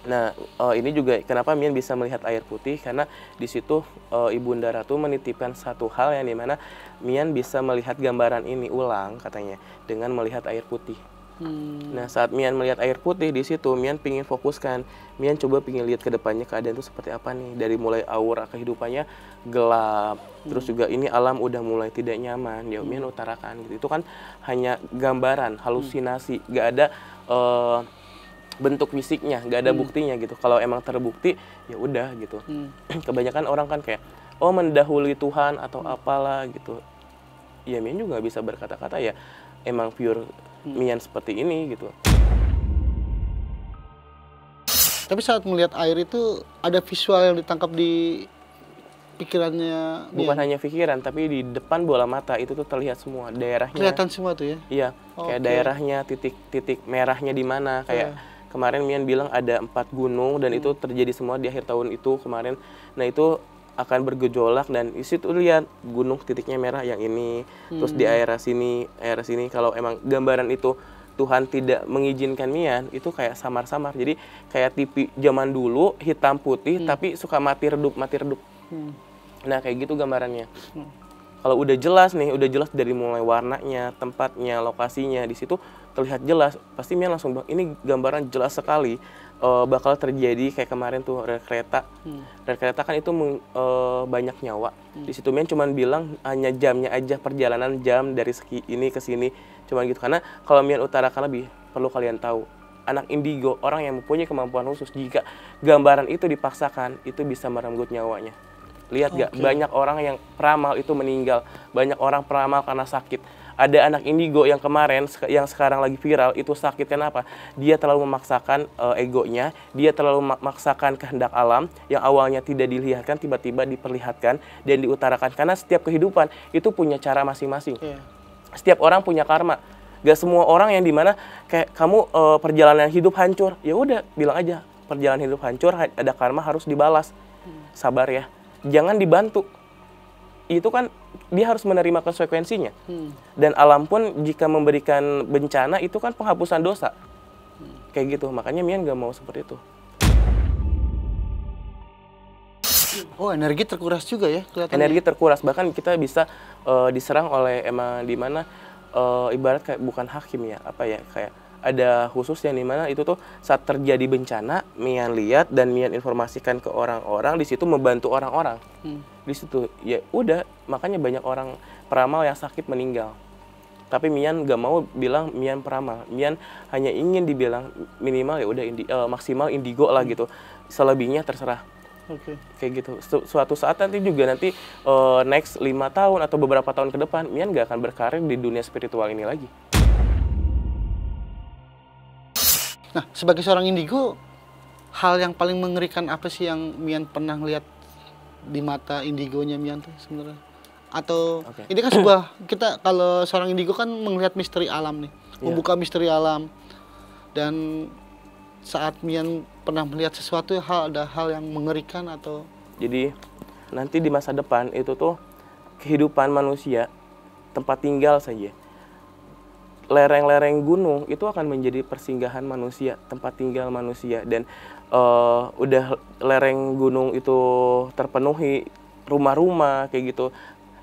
Nah, ini juga kenapa Mian bisa melihat air putih, karena di situ Ibunda Ratu menitipkan satu hal yang dimana Mian bisa melihat gambaran ini ulang katanya dengan melihat air putih. Nah, saat Mian melihat air putih di situ, Mian pingin fokuskan, Mian coba pingin lihat ke depannya keadaan itu seperti apa nih, dari mulai aura kehidupannya gelap, terus juga ini alam udah mulai tidak nyaman, ya Mian utarakan gitu. Itu kan hanya gambaran, halusinasi, gak ada bentuk fisiknya, nggak ada buktinya gitu. Kalau emang terbukti ya udah gitu. Kebanyakan orang kan kayak mendahului Tuhan atau apalah gitu. Ya Mian juga nggak bisa berkata-kata, ya emang pure Mian seperti ini gitu. Tapi saat melihat air itu ada visual yang ditangkap di pikirannya Mian? Bukan hanya pikiran, tapi di depan bola mata itu tuh terlihat semua daerahnya. Kelihatan semua tuh ya? Iya, kayak daerahnya, titik-titik merahnya di mana, kayak kemarin Mian bilang ada 4 gunung dan itu terjadi semua di akhir tahun itu kemarin. Nah, itu akan bergejolak dan isi tuh lihat gunung titiknya merah yang ini, terus di daerah sini, kalau emang gambaran itu Tuhan tidak mengizinkan Mian, itu kayak samar-samar. Jadi kayak TV zaman dulu hitam putih tapi suka mati redup. Nah, kayak gitu gambarannya. Kalau udah jelas nih, udah jelas dari mulai warnanya, tempatnya, lokasinya, di situ terlihat jelas, pasti Mian langsung bilang, ini gambaran jelas sekali bakal terjadi kayak kemarin tuh rel kereta. Rel kereta kan itu banyak nyawa. Di situ Mian cuma bilang hanya jamnya aja, perjalanan jam dari ini ke sini, cuma gitu. Karena kalau Mian utarakan lebih, perlu kalian tahu, anak indigo, orang yang mempunyai kemampuan khusus, jika gambaran itu dipaksakan, itu bisa merenggut nyawanya. Lihat gak, banyak orang yang peramal itu meninggal, banyak orang peramal karena sakit. Ada anak indigo yang kemarin, yang sekarang lagi viral, itu sakit kenapa? Dia terlalu memaksakan egonya, dia terlalu memaksakan kehendak alam, yang awalnya tidak dilihatkan, tiba-tiba diperlihatkan dan diutarakan. Karena setiap kehidupan itu punya cara masing-masing. Setiap orang punya karma. Gak semua orang yang dimana kayak kamu perjalanan hidup hancur, ya udah bilang aja, perjalanan hidup hancur, ada karma harus dibalas. Sabar ya. Jangan dibantu, itu kan dia harus menerima konsekuensinya. Dan alam pun jika memberikan bencana itu kan penghapusan dosa. Kayak gitu, makanya Mian gak mau seperti itu. Oh, energi terkuras juga ya kelihatannya. Energi terkuras, bahkan kita bisa diserang oleh emang dimana ibarat kayak bukan hakim ya, apa ya, kayak ada khusus yang dimana itu tuh saat terjadi bencana Mian lihat dan Mian informasikan ke orang-orang, di situ membantu orang-orang. Di situ ya udah, makanya banyak orang peramal yang sakit meninggal. Tapi Mian gak mau bilang Mian peramal. Mian hanya ingin dibilang minimal ya udah maksimal indigo lah gitu. Selebihnya terserah. Oke. Kayak gitu. Suatu saat nanti juga next 5 tahun atau beberapa tahun ke depan Mian gak akan berkarir di dunia spiritual ini lagi. Nah, sebagai seorang indigo, hal yang paling mengerikan apa sih yang Mian pernah lihat di mata indigonya Mian tuh sebenarnya? Atau ini kan kita kalau seorang indigo kan melihat misteri alam nih, membuka misteri alam. Dan saat Mian pernah melihat sesuatu, ada hal yang mengerikan atau? Jadi nanti di masa depan itu tuh kehidupan manusia, tempat tinggal saja. Lereng-lereng gunung itu akan menjadi persinggahan manusia, tempat tinggal manusia. Dan udah lereng gunung itu terpenuhi rumah-rumah kayak gitu,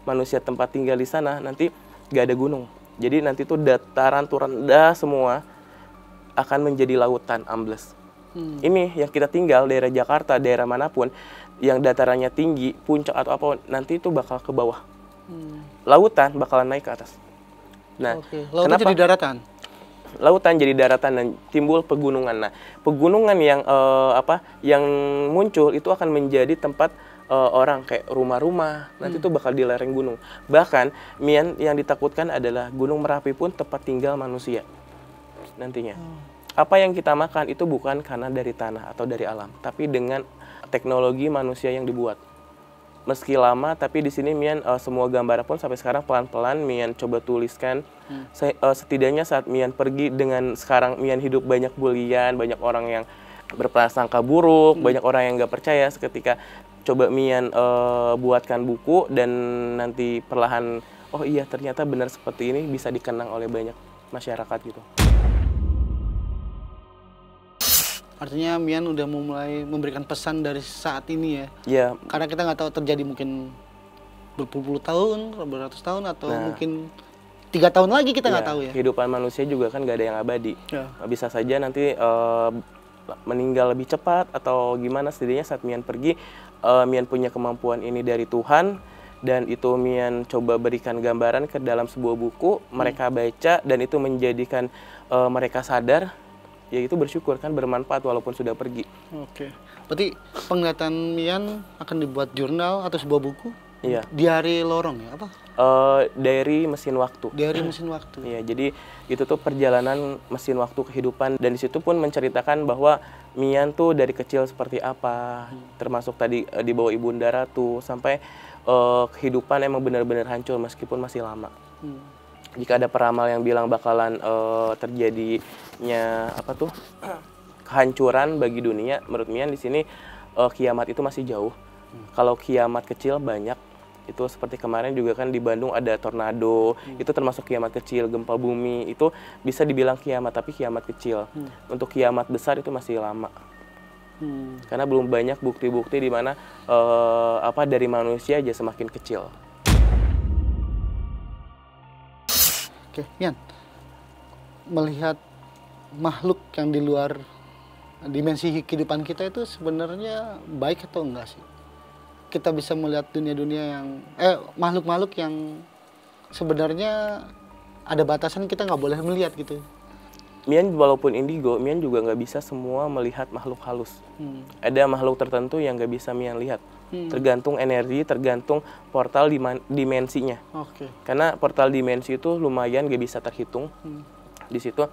manusia tempat tinggal di sana, nanti gak ada gunung. Jadi nanti tuh dataran tuh rendah semua akan menjadi lautan ambles. Ini yang kita tinggal, daerah Jakarta, daerah manapun yang datarannya tinggi, puncak atau apa, nanti itu bakal ke bawah. Lautan bakalan naik ke atas. Nah, lautan jadi daratan? Lautan jadi daratan dan timbul pegunungan. Nah, pegunungan yang muncul itu akan menjadi tempat orang kayak rumah-rumah, nanti tuh bakal di lereng gunung. Bahkan Mian yang ditakutkan adalah Gunung Merapi pun tempat tinggal manusia nantinya. Apa yang kita makan itu bukan karena dari tanah atau dari alam, tapi dengan teknologi manusia yang dibuat. Meski lama, tapi di sini Mian semua gambar pun sampai sekarang pelan-pelan Mian coba tuliskan. Setidaknya saat Mian pergi, dengan sekarang Mian hidup banyak bulian, banyak orang yang berprasangka buruk, banyak orang yang nggak percaya. Seketika coba Mian buatkan buku dan nanti perlahan, oh iya ternyata benar seperti ini, bisa dikenang oleh banyak masyarakat gitu. Artinya Mian udah mulai memberikan pesan dari saat ini ya? Iya. Karena kita nggak tahu terjadi mungkin berpuluh-puluh tahun, beratus tahun, atau mungkin 3 tahun lagi kita nggak tahu ya. Kehidupan manusia juga kan nggak ada yang abadi. Bisa saja nanti meninggal lebih cepat atau gimana. Setidaknya saat Mian pergi, Mian punya kemampuan ini dari Tuhan, dan itu Mian coba berikan gambaran ke dalam sebuah buku, mereka baca dan itu menjadikan mereka sadar, ya itu bersyukur kan, bermanfaat walaupun sudah pergi. Oke. Berarti penglihatan Mian akan dibuat jurnal atau sebuah buku? Iya. Diari lorong ya apa? Diary mesin waktu. Diary mesin waktu. Iya, jadi itu tuh perjalanan mesin waktu kehidupan, dan di situ pun menceritakan bahwa Mian tuh dari kecil seperti apa, termasuk tadi di bawah Ibunda Ratu, sampai kehidupan emang benar-benar hancur meskipun masih lama. Jika ada peramal yang bilang bakalan terjadinya kehancuran bagi dunia, menurut Mian di sini kiamat itu masih jauh. Kalau kiamat kecil banyak, itu seperti kemarin juga kan di Bandung ada tornado, itu termasuk kiamat kecil. Gempa bumi itu bisa dibilang kiamat, tapi kiamat kecil. Untuk kiamat besar itu masih lama. Karena belum banyak bukti-bukti di mana dari manusia aja semakin kecil. Oke, Mian, melihat makhluk yang di luar dimensi kehidupan kita itu sebenarnya baik atau enggak sih? Kita bisa melihat dunia-dunia yang makhluk-makhluk yang sebenarnya ada batasan, kita nggak boleh melihat gitu. Mian walaupun indigo, Mian juga nggak bisa semua melihat makhluk halus. Ada makhluk tertentu yang nggak bisa Mian lihat. Tergantung energi, tergantung portal dimensinya. Karena portal dimensi itu lumayan nggak bisa terhitung di situ.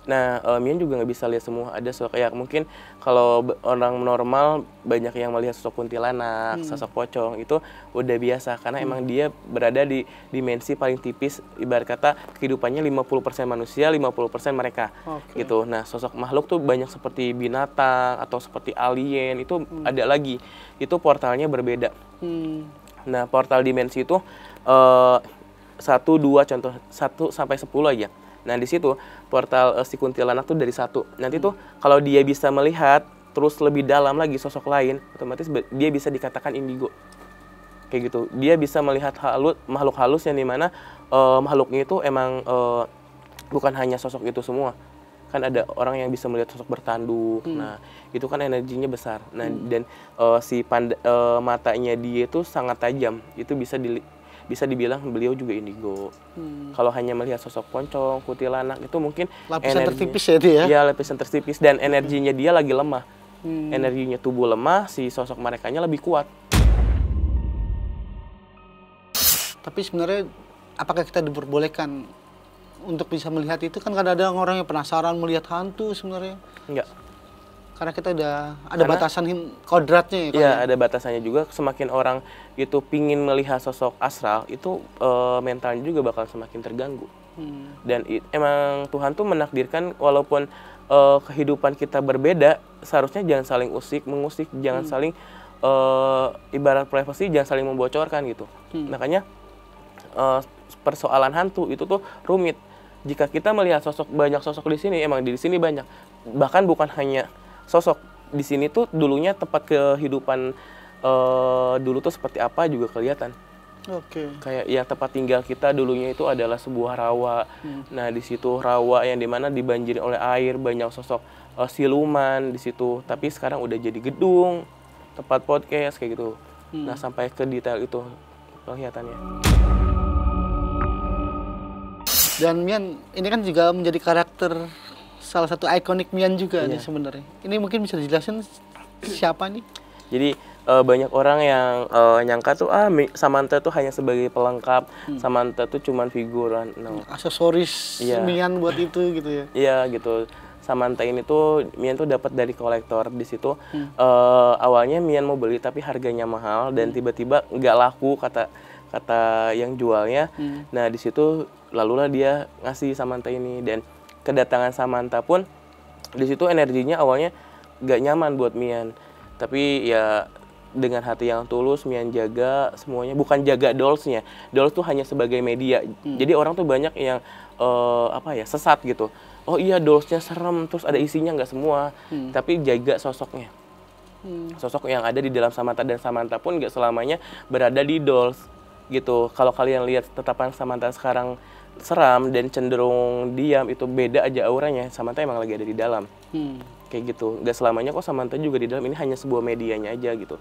Nah, Mian juga nggak bisa lihat semua. Ada sosok, ya mungkin kalau orang normal banyak yang melihat sosok kuntilanak, sosok pocong, itu udah biasa. Karena emang dia berada di dimensi paling tipis, ibarat kata kehidupannya 50% manusia, 50% mereka. Gitu. Nah, sosok makhluk tuh banyak seperti binatang atau seperti alien, itu ada lagi. Itu portalnya berbeda. Nah, portal dimensi itu 1, 2, contoh 1 sampai 10 aja. Nah, di situ portal si kuntilanak tuh dari 1. Nanti tuh kalau dia bisa melihat terus lebih dalam lagi sosok lain, otomatis dia bisa dikatakan indigo. Kayak gitu. Dia bisa melihat makhluk halus yang dimana makhluknya itu emang bukan hanya sosok itu semua. Kan ada orang yang bisa melihat sosok bertanduk. Nah, itu kan energinya besar. Nah, dan matanya dia itu sangat tajam. Itu bisa bisa dibilang beliau juga indigo. Kalau hanya melihat sosok pocong, kuntilanak itu mungkin Lapisan tertipis ya itu ya? Iya, lapisan tertipis dan energinya dia lagi lemah. Energinya tubuh lemah, si sosok merekanya lebih kuat. Tapi sebenarnya apakah kita diperbolehkan untuk bisa melihat itu? Kan kadang-kadang orang yang penasaran melihat hantu sebenarnya. Enggak. Karena kita udah ada batasan kodratnya ya. Iya, ada batasannya juga. Semakin orang itu pingin melihat sosok astral, itu mentalnya juga bakal semakin terganggu. Dan emang Tuhan tuh menakdirkan walaupun kehidupan kita berbeda, seharusnya jangan saling mengusik, jangan saling ibarat privasi, jangan saling membocorkan gitu. Makanya persoalan hantu itu tuh rumit. Jika kita melihat banyak sosok di sini, emang di sini banyak. Bahkan bukan hanya sosok, di sini tuh dulunya tempat kehidupan dulu tuh seperti apa juga kelihatan. Oke. Kayak yang tempat tinggal kita dulunya itu adalah sebuah rawa. Nah, di situ rawa yang dimana dibanjiri oleh air, banyak sosok siluman di situ. Tapi sekarang udah jadi gedung, tempat podcast kayak gitu. Nah, sampai ke detail itu kelihatannya. Dan Mian ini kan juga menjadi karakter salah satu ikonik Mian juga nih sebenarnya. Ini mungkin bisa dijelasin siapa nih? Jadi banyak orang yang nyangka tuh Samantha tuh hanya sebagai pelengkap, Samantha tuh cuman figuran. Aksesoris Mian buat itu gitu ya? Iya gitu. Samantha ini tuh Mian tuh dapat dari kolektor di situ. Awalnya Mian mau beli tapi harganya mahal dan tiba-tiba nggak laku kata yang jualnya. Nah di situ lalulah dia ngasih Samantha ini, dan kedatangan Samantha pun di situ energinya awalnya nggak nyaman buat Mian. Tapi ya dengan hati yang tulus Mian jaga semuanya, bukan jaga dollsnya. Dolls tuh hanya sebagai media. Jadi orang tuh banyak yang sesat gitu. Oh iya dollsnya serem, terus ada isinya, nggak semua. Tapi jaga sosoknya. Sosok yang ada di dalam Samantha, dan Samantha pun nggak selamanya berada di dolls gitu. Kalau kalian lihat tetapan Samantha sekarang seram dan cenderung diam, itu beda aja auranya. Samantha emang lagi ada di dalam. Kayak gitu. Gak selamanya kok Samantha juga di dalam, ini hanya sebuah medianya aja gitu.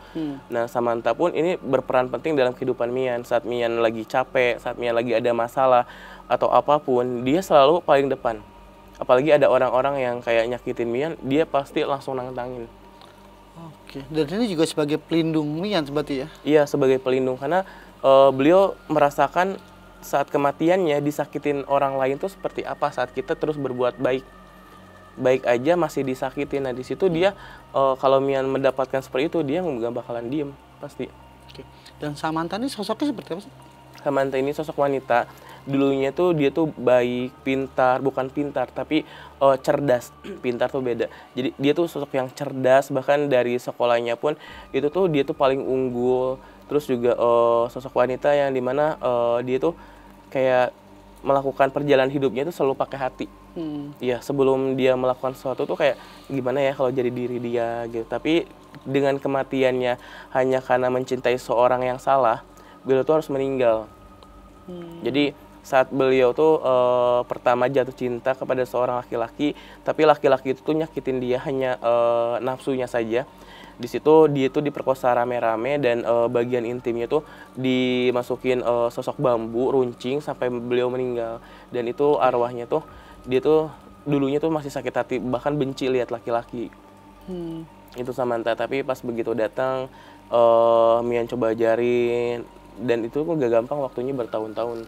Nah Samantha pun ini berperan penting dalam kehidupan Mian. Saat Mian lagi capek, saat Mian lagi ada masalah atau apapun, dia selalu paling depan. Apalagi ada orang-orang yang kayak nyakitin Mian, dia pasti langsung nantangin. Oke, dan ini juga sebagai pelindung Mian seperti ya? Iya, sebagai pelindung, karena beliau merasakan saat kematiannya disakitin orang lain tuh seperti apa saat kita terus berbuat baik. Baik aja masih disakitin. Nah di situ dia kalau Mian mendapatkan seperti itu, dia nggak bakalan diem pasti. Oke. Dan Samantha ini sosoknya seperti apa sih? Samantha ini sosok wanita. Dulunya tuh dia tuh baik, pintar, bukan pintar tapi cerdas. Pintar tuh beda. Jadi dia tuh sosok yang cerdas, bahkan dari sekolahnya pun itu tuh dia tuh paling unggul. Terus juga sosok wanita yang dimana dia tuh kayak melakukan perjalanan hidupnya itu selalu pakai hati. Iya, sebelum dia melakukan sesuatu tuh kayak gimana ya kalau jadi diri dia gitu. Tapi dengan kematiannya hanya karena mencintai seorang yang salah, beliau tuh harus meninggal. Jadi saat beliau tuh pertama jatuh cinta kepada seorang laki-laki, tapi laki-laki itu tuh nyakitin dia hanya nafsunya saja. Di situ dia tuh diperkosa rame-rame, dan bagian intimnya tuh dimasukin sosok bambu runcing sampai beliau meninggal. Dan itu arwahnya tuh dia tuh dulunya tuh masih sakit hati, bahkan benci lihat laki-laki. Itu Samantha. Tapi pas begitu datang Mian coba ajarin, dan itu gak gampang, waktunya bertahun-tahun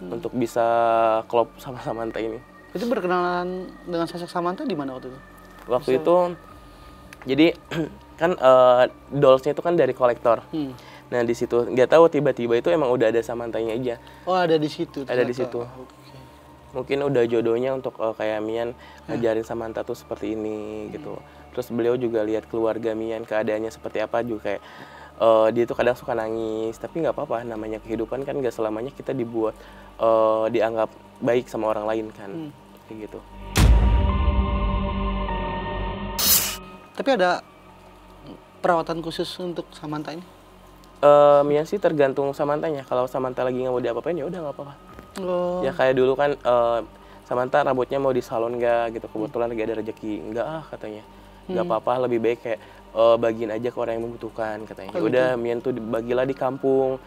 untuk bisa klop sama Samantha ini. Itu berkenalan dengan sosok Samantha di mana waktu itu? Waktu itu jadi kan dollsnya itu kan dari kolektor. Nah di situ nggak tahu tiba-tiba itu emang udah ada Samantha-nya aja. Oh ada di situ. Ada di situ. Okay. Mungkin udah jodohnya untuk kayak Mian ngajarin Samantha tuh seperti ini gitu. Terus beliau juga lihat keluarga Mian keadaannya seperti apa juga, kayak dia tuh kadang suka nangis. Tapi nggak apa-apa, namanya kehidupan kan nggak selamanya kita dibuat dianggap baik sama orang lain kan, kayak gitu. Tapi ada perawatan khusus untuk Samantha ini? Mian sih tergantung Samantha-nya. Kalau Samantha lagi nggak mau diapa-apain ya udah nggak apa-apa. Ya kayak dulu kan Samantha rambutnya mau di salon nggak gitu, kebetulan lagi ada rezeki, nggak katanya. Nggak apa-apa, lebih baik kayak bagiin aja ke orang yang membutuhkan katanya. Oh, Udah gitu. Mian tuh bagilah di kampung,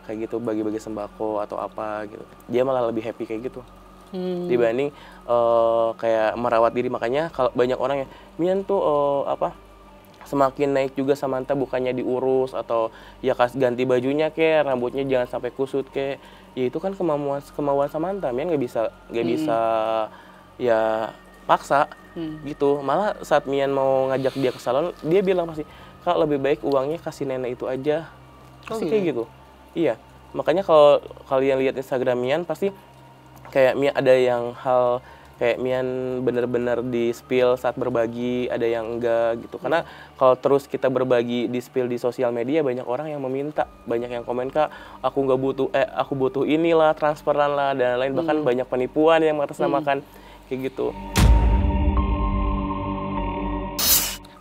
kayak gitu, bagi-bagi sembako atau apa gitu. Dia malah lebih happy kayak gitu dibanding kayak merawat diri. Makanya kalau banyak orang yang Mian tuh semakin naik juga Samantha bukannya diurus atau ya ganti bajunya kayak rambutnya jangan sampai kusut kayak ya itu kan kemauan Samantha. Mian nggak bisa ya paksa gitu. Malah saat Mian mau ngajak dia ke salon dia bilang pasti Kak lebih baik uangnya kasih nenek itu aja, pasti kayak gitu. Iya, makanya kalau kalian lihat Instagram Mian pasti kayak Mian ada yang hal kayak Mian bener-bener di spill saat berbagi, ada yang enggak gitu. Karena kalau terus kita berbagi di spill di sosial media banyak orang yang meminta, banyak yang komen Kak aku nggak butuh aku butuh inilah transferan lah dan lain, bahkan banyak penipuan yang mengatasnamakan kayak gitu.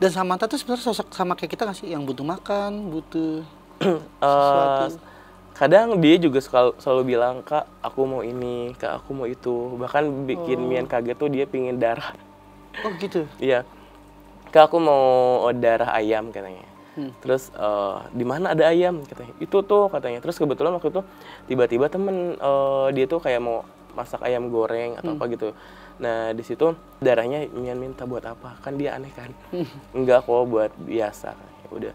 Dan Samantha tuh sebenarnya sosok sama kayak kita nggak sih, yang butuh makan, butuh sesuatu. Kadang dia juga selalu bilang Kak aku mau ini, Kak aku mau itu, bahkan bikin Mian kaget tuh dia pingin darah. Oh gitu. Iya, Kak aku mau darah ayam katanya. Terus di mana ada ayam katanya, itu tuh katanya. Terus kebetulan waktu itu tiba-tiba temen dia tuh kayak mau masak ayam goreng atau apa gitu. Nah di situ darahnya Mian minta buat apa, kan dia aneh kan. Enggak kok, buat biasa. Udah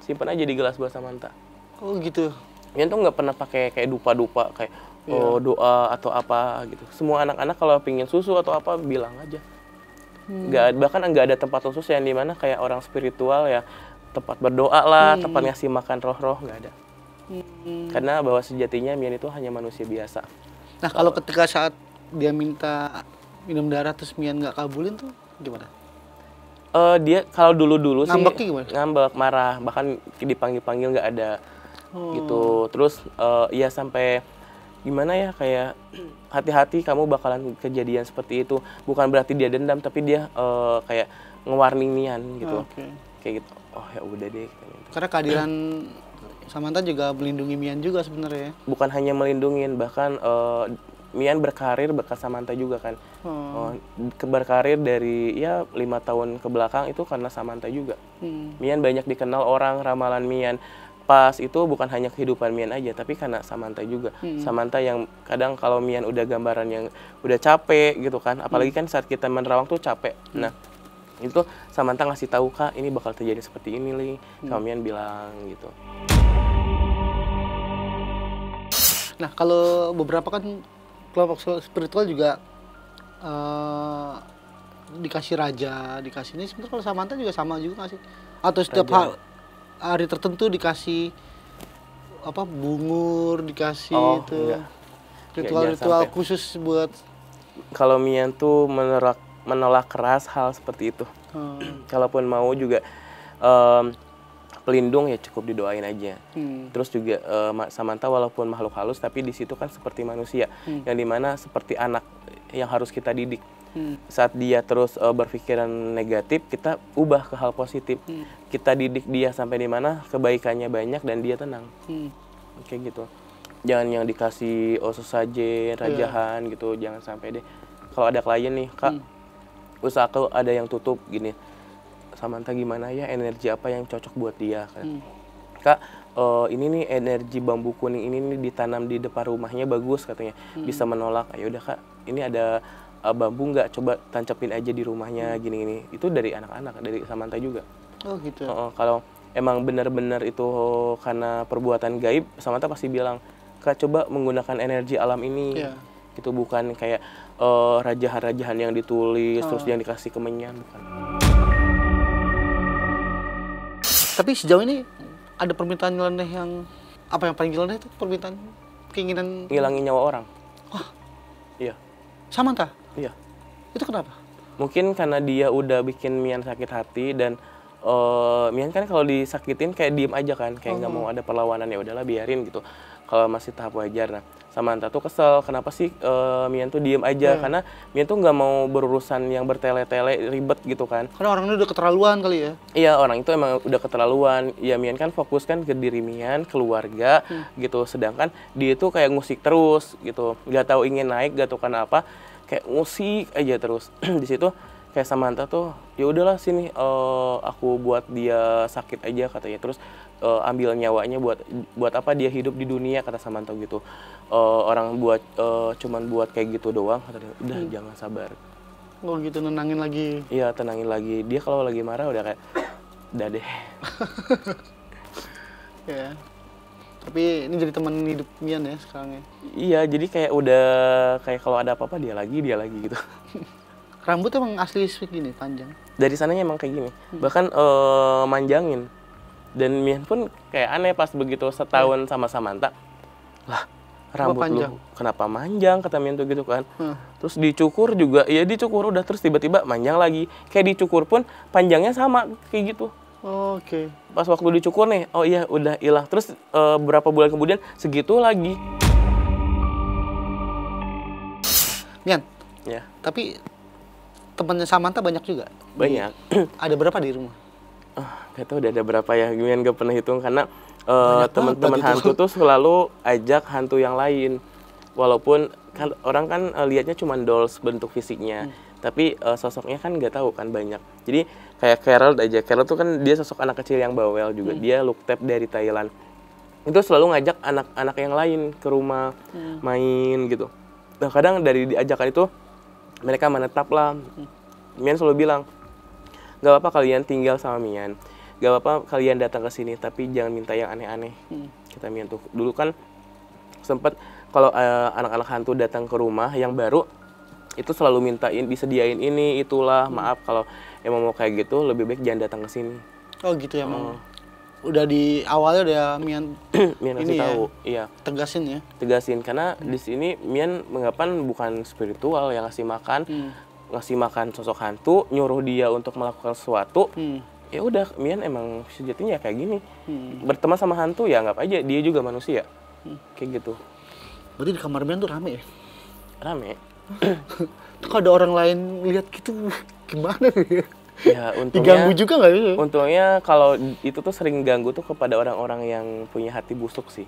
simpan aja di gelas buat Samantha. Oh gitu. Mian tuh nggak pernah pakai kayak dupa-dupa kayak doa atau apa gitu. Semua anak-anak kalau pingin susu atau apa bilang aja. Bahkan nggak ada tempat khusus yang dimana kayak orang spiritual ya tempat berdoa lah, tempat ngasih makan roh-roh, nggak ada. Karena bahwa sejatinya Mian itu hanya manusia biasa. Nah kalau ketika saat dia minta minum darah terus Mian nggak kabulin tuh gimana? Dia kalau dulu-dulu sih Ngambeknya gimana? ngambek, marah, bahkan dipanggil-panggil nggak ada gitu. Terus ya sampai gimana ya kayak hati-hati kamu bakalan kejadian seperti itu. Bukan berarti dia dendam tapi dia kayak nge-warning Mian gitu. Kayak gitu. Oh ya udah deh. Karena kehadiran Samantha juga melindungi Mian juga sebenarnya. Bukan hanya melindungin, bahkan Mian berkarir berkat Samantha juga kan. Berkarir dari ya 5 tahun ke belakang itu karena Samantha juga. Mian banyak dikenal orang, ramalan Mian pas itu bukan hanya kehidupan Mian aja tapi karena Samantha juga. Samantha yang kadang kalau Mian udah gambaran yang udah capek gitu kan, apalagi kan saat kita menerawang tuh capek. Nah itu Samantha ngasih tahu Kak ini bakal terjadi seperti ini Ling, sama Mian bilang gitu. Nah kalau beberapa kan kelompok spiritual juga dikasih raja, dikasih ini. Sebenarnya kalau Samantha juga sama juga nggak sih? Atau setiap hari tertentu dikasih apa bungur, dikasih itu ritual-ritual khusus buat. Kalau Mian tuh menolak keras hal seperti itu. Kalaupun mau juga pelindung ya cukup didoain aja. Terus juga Samantha walaupun makhluk halus tapi di situ kan seperti manusia yang dimana seperti anak yang harus kita didik. Saat dia terus berpikiran negatif kita ubah ke hal positif. Kita didik dia sampai dimana kebaikannya banyak dan dia tenang. Kayak gitu. Jangan yang dikasih sesajen, rajahan gitu, jangan sampai deh. Kalau ada klien nih Kak, usahaku ada yang tutup gini. Samantha gimana ya energi apa yang cocok buat dia kan. Kak ini nih energi bambu kuning ini nih ditanam di depan rumahnya bagus katanya, bisa menolak. Ayo udah Kak ini ada bambu nggak, coba tancapin aja di rumahnya gini-gini. Itu dari anak-anak, dari Samantha juga. Oh gitu. Kalau emang benar-benar itu karena perbuatan gaib, Samantha pasti bilang Kak coba menggunakan energi alam ini. Itu bukan kayak rajahan-rajahan yang ditulis terus yang dikasih kemenyan, bukan. Tapi sejauh ini ada permintaan nyeleneh yang apa yang paling nyeleneh itu permintaan keinginan ngilangin nyawa orang. Wah. Iya. Samantha? Iya. Itu kenapa? Mungkin karena dia udah bikin Mian sakit hati dan Mian kan kalau disakitin kayak diem aja kan, kayak nggak mau ada perlawanan, ya udahlah biarin gitu. Kalau masih tahap wajar. Nah, Samantha tuh kesel, kenapa sih Mian tuh diem aja? Karena Mian tuh nggak mau berurusan yang bertele-tele ribet gitu kan. Karena orang ini udah keterlaluan kali ya? Iya, orang itu emang udah keterlaluan. Ya Mian kan fokus kan ke diri Mian, keluarga gitu. Sedangkan dia tuh kayak ngusik terus gitu. Nggak tahu ingin naik, nggak tahu kenapa. Kayak ngusik aja terus. Di situ kayak Samantha tuh ya udahlah sini aku buat dia sakit aja katanya, terus ambil nyawanya buat apa dia hidup di dunia kata Samantha gitu. Orang buat cuman buat kayak gitu doang kata dia. Udah jangan sabar. Oh gitu, nenangin lagi. Iya tenangin lagi, dia kalau lagi marah udah kayak udah deh. Ya. Tapi ini jadi teman hidup Mian ya sekarang ya. Iya jadi kayak udah kayak kalau ada apa-apa dia lagi gitu. Rambut emang asli sweet gini, panjang. Dari sananya emang kayak gini, bahkan manjangin. Dan Mian pun kayak aneh pas begitu setahun sama Samantha, lah rambut panjang? lu kenapa manjang kata Mian tuh gitu kan. Terus dicukur juga, ya dicukur udah terus tiba-tiba manjang lagi. Kayak dicukur pun panjangnya sama kayak gitu. Oke. Pas waktu dicukur nih, oh iya udah hilang. Terus berapa bulan kemudian segitu lagi. Mian, Ya tapi temannya Samantha banyak juga? banyak. Ada berapa di rumah? Gak tau udah ada berapa ya, Mian gak pernah hitung karena Banyak teman-teman banget itu. hantu tuh selalu ajak hantu yang lain. Walaupun kan orang kan lihatnya cuma dolls bentuk fisiknya, tapi sosoknya kan nggak tahu kan banyak. Jadi kayak Carol aja, Carol tuh kan dia sosok anak kecil yang bawel juga. Dia look tap dari Thailand. Itu selalu ngajak anak-anak yang lain ke rumah main gitu. Nah kadang dari diajakan itu mereka menetap lah. Mian selalu bilang, gak apa-apa kalian tinggal sama Mian, gak apa-apa kalian datang ke sini, tapi jangan minta yang aneh-aneh. Kita Mian tuh dulu kan sempet kalau anak-anak hantu datang ke rumah yang baru itu selalu mintain disediain ini itulah. Maaf kalau emang mau kayak gitu lebih baik jangan datang ke sini. Oh gitu ya, emang. Udah di awalnya udah Mian Mian ini kasih tahu, iya tegasin ya. tegasin karena di sini Mian menggapan bukan spiritual yang ngasih makan sosok hantu, nyuruh dia untuk melakukan sesuatu. Ya udah Mian emang sejatinya kayak gini. Berteman sama hantu ya anggap aja dia juga manusia. Kayak gitu. Berarti di kamar Mian tuh rame ya? Rame. Tuh kalau ada orang lain lihat gitu gimana nih? Ya untungnya Diganggu juga nggak ya? untungnya kalau itu tuh sering ganggu tuh kepada orang-orang yang punya hati busuk sih.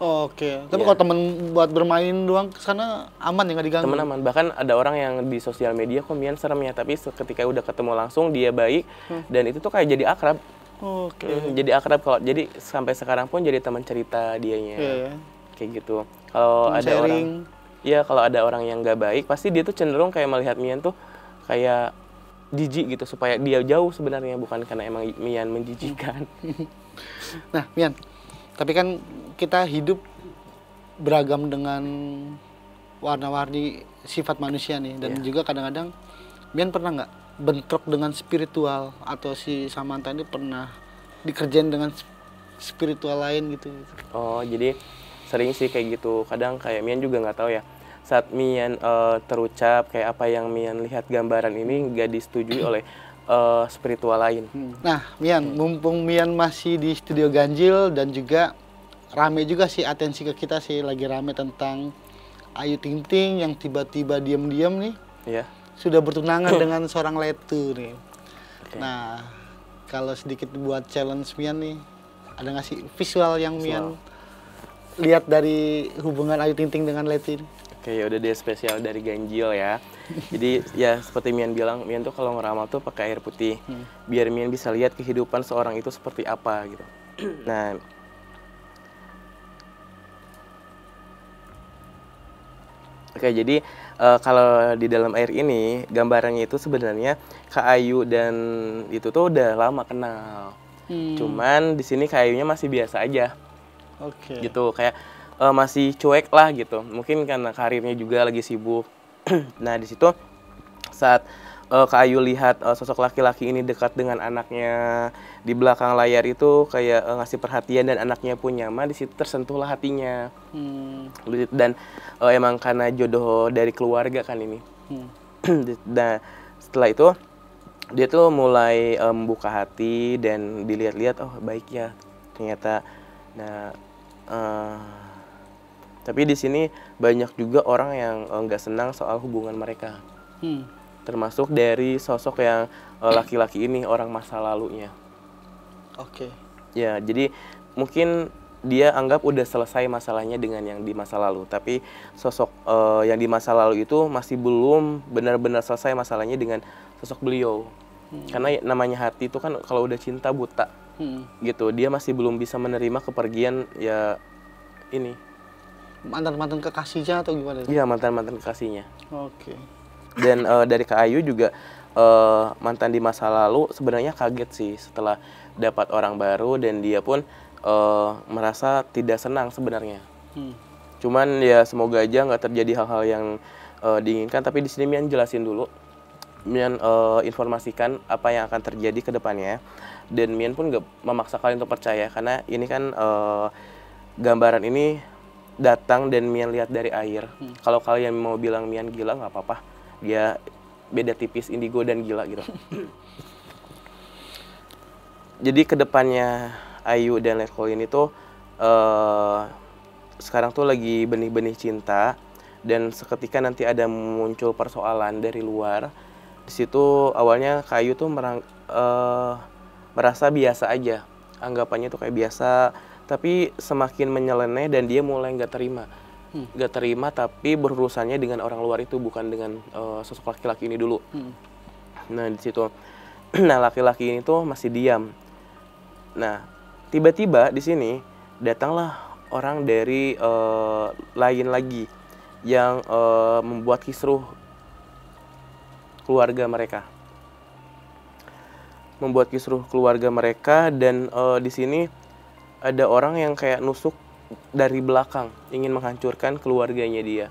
Oke, tapi Iya. kalau temen buat bermain doang kesana aman ya, nggak diganggu? Teman-teman bahkan ada orang yang di sosial media kok Mian serem ya, tapi ketika udah ketemu langsung dia baik dan itu tuh kayak jadi akrab. Oke. Jadi akrab kalau jadi sampai sekarang pun jadi teman cerita dianya. Iya ya. Kayak gitu. Kalau Teman ada sharing. orang, iya kalau ada orang yang nggak baik, pasti dia tuh cenderung kayak melihat Mian tuh kayak jijik gitu supaya dia jauh sebenarnya, bukan karena emang Mian menjijikkan. Nah, Mian, tapi kan kita hidup beragam dengan warna-warni sifat manusia nih, dan juga kadang-kadang Mian pernah nggak bentrok dengan spiritual, atau si Samantha ini pernah dikerjain dengan spiritual lain gitu? Oh jadi sering sih kayak gitu. Kadang kayak Mian juga nggak tahu ya. Saat Mian terucap kayak apa yang Mian lihat gambaran ini nggak disetujui oleh spiritual lain. Nah, Mian, mumpung Mian masih di studio Ganjil dan juga rame juga sih atensi ke kita sih, lagi rame tentang Ayu Ting Ting yang tiba-tiba diam-diam nih Ya. sudah bertunangan dengan seorang letu nih. Oke. Nah, kalau sedikit buat challenge Mian nih, ada nggak sih visual yang Mian lihat dari hubungan Ayu Ting Ting dengan letu ini? Oke, ya udah deh spesial dari Ganjil ya. Jadi ya seperti Mian bilang, Mian tuh kalau ngeramal tuh pakai air putih. Biar Mian bisa lihat kehidupan seorang itu seperti apa gitu. Nah, oke, jadi kalau di dalam air ini gambarannya itu sebenarnya Kak Ayu dan itu tuh udah lama kenal. Cuman di sini Kak Ayunya masih biasa aja. Oke. Gitu kayak masih cuek lah gitu, mungkin karena karirnya juga lagi sibuk. Nah di situ saat Kak Ayu lihat sosok laki-laki ini dekat dengan anaknya di belakang layar itu kayak ngasih perhatian dan anaknya pun nyaman, di situ tersentuhlah hatinya. Dan emang karena jodoh dari keluarga kan ini. Nah setelah itu dia tuh mulai membuka hati dan dilihat-lihat, oh baik ya ternyata. Nah tapi di sini banyak juga orang yang nggak senang soal hubungan mereka, termasuk dari sosok yang laki-laki ini, orang masa lalunya. Oke. Ya, jadi mungkin dia anggap udah selesai masalahnya dengan yang di masa lalu, tapi sosok yang di masa lalu itu masih belum benar-benar selesai masalahnya dengan sosok beliau. Karena namanya hati itu kan kalau udah cinta buta gitu, dia masih belum bisa menerima kepergian ya ini. Mantan-mantan kekasihnya atau gimana? Iya, mantan-mantan kekasihnya. Oke. Dan dari Kak Ayu juga mantan di masa lalu sebenarnya kaget sih setelah dapat orang baru, dan dia pun merasa tidak senang sebenarnya. Cuman ya semoga aja nggak terjadi hal-hal yang diinginkan. Tapi di sini Mian jelasin dulu, Mian informasikan apa yang akan terjadi ke depannya, dan Mian pun nggak memaksa kalian untuk percaya, karena ini kan gambaran ini datang dan Mian lihat dari air. Kalau kalian mau bilang Mian gila nggak apa-apa, dia beda tipis indigo dan gila gitu. Jadi kedepannya Ayu dan Letko ini tuh sekarang tuh lagi benih-benih cinta, dan seketika nanti ada muncul persoalan dari luar. Di situ awalnya Kak Ayu tuh merasa biasa aja, anggapannya tuh kayak biasa, tapi semakin menyeleneh dan dia mulai nggak terima. Nggak terima tapi berurusannya dengan orang luar itu, bukan dengan sosok laki-laki ini dulu. Nah di situ, nah laki-laki ini tuh masih diam. Nah tiba-tiba di sini datanglah orang dari lain lagi yang membuat kisruh keluarga mereka. Membuat kisruh keluarga mereka, dan di sini ada orang yang kayak nusuk dari belakang, ingin menghancurkan keluarganya dia.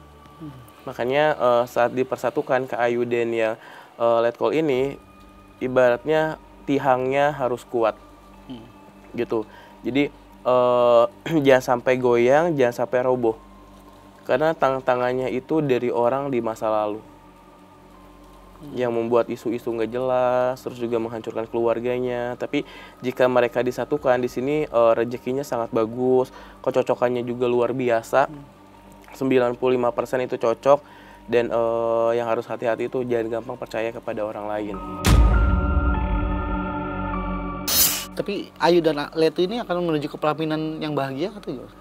Makanya saat dipersatukan Kak Ayu dan yang Letkol ini, ibaratnya tihangnya harus kuat, gitu. Jadi jangan sampai goyang, jangan sampai roboh, karena tangannya itu dari orang di masa lalu yang membuat isu-isu nggak jelas, terus juga menghancurkan keluarganya. Tapi jika mereka disatukan di sini, rezekinya sangat bagus, kecocokannya juga luar biasa. 95% itu cocok, dan yang harus hati-hati itu jangan gampang percaya kepada orang lain. Tapi Ayu dan Letu ini akan menuju ke pelaminan yang bahagia atau gimana?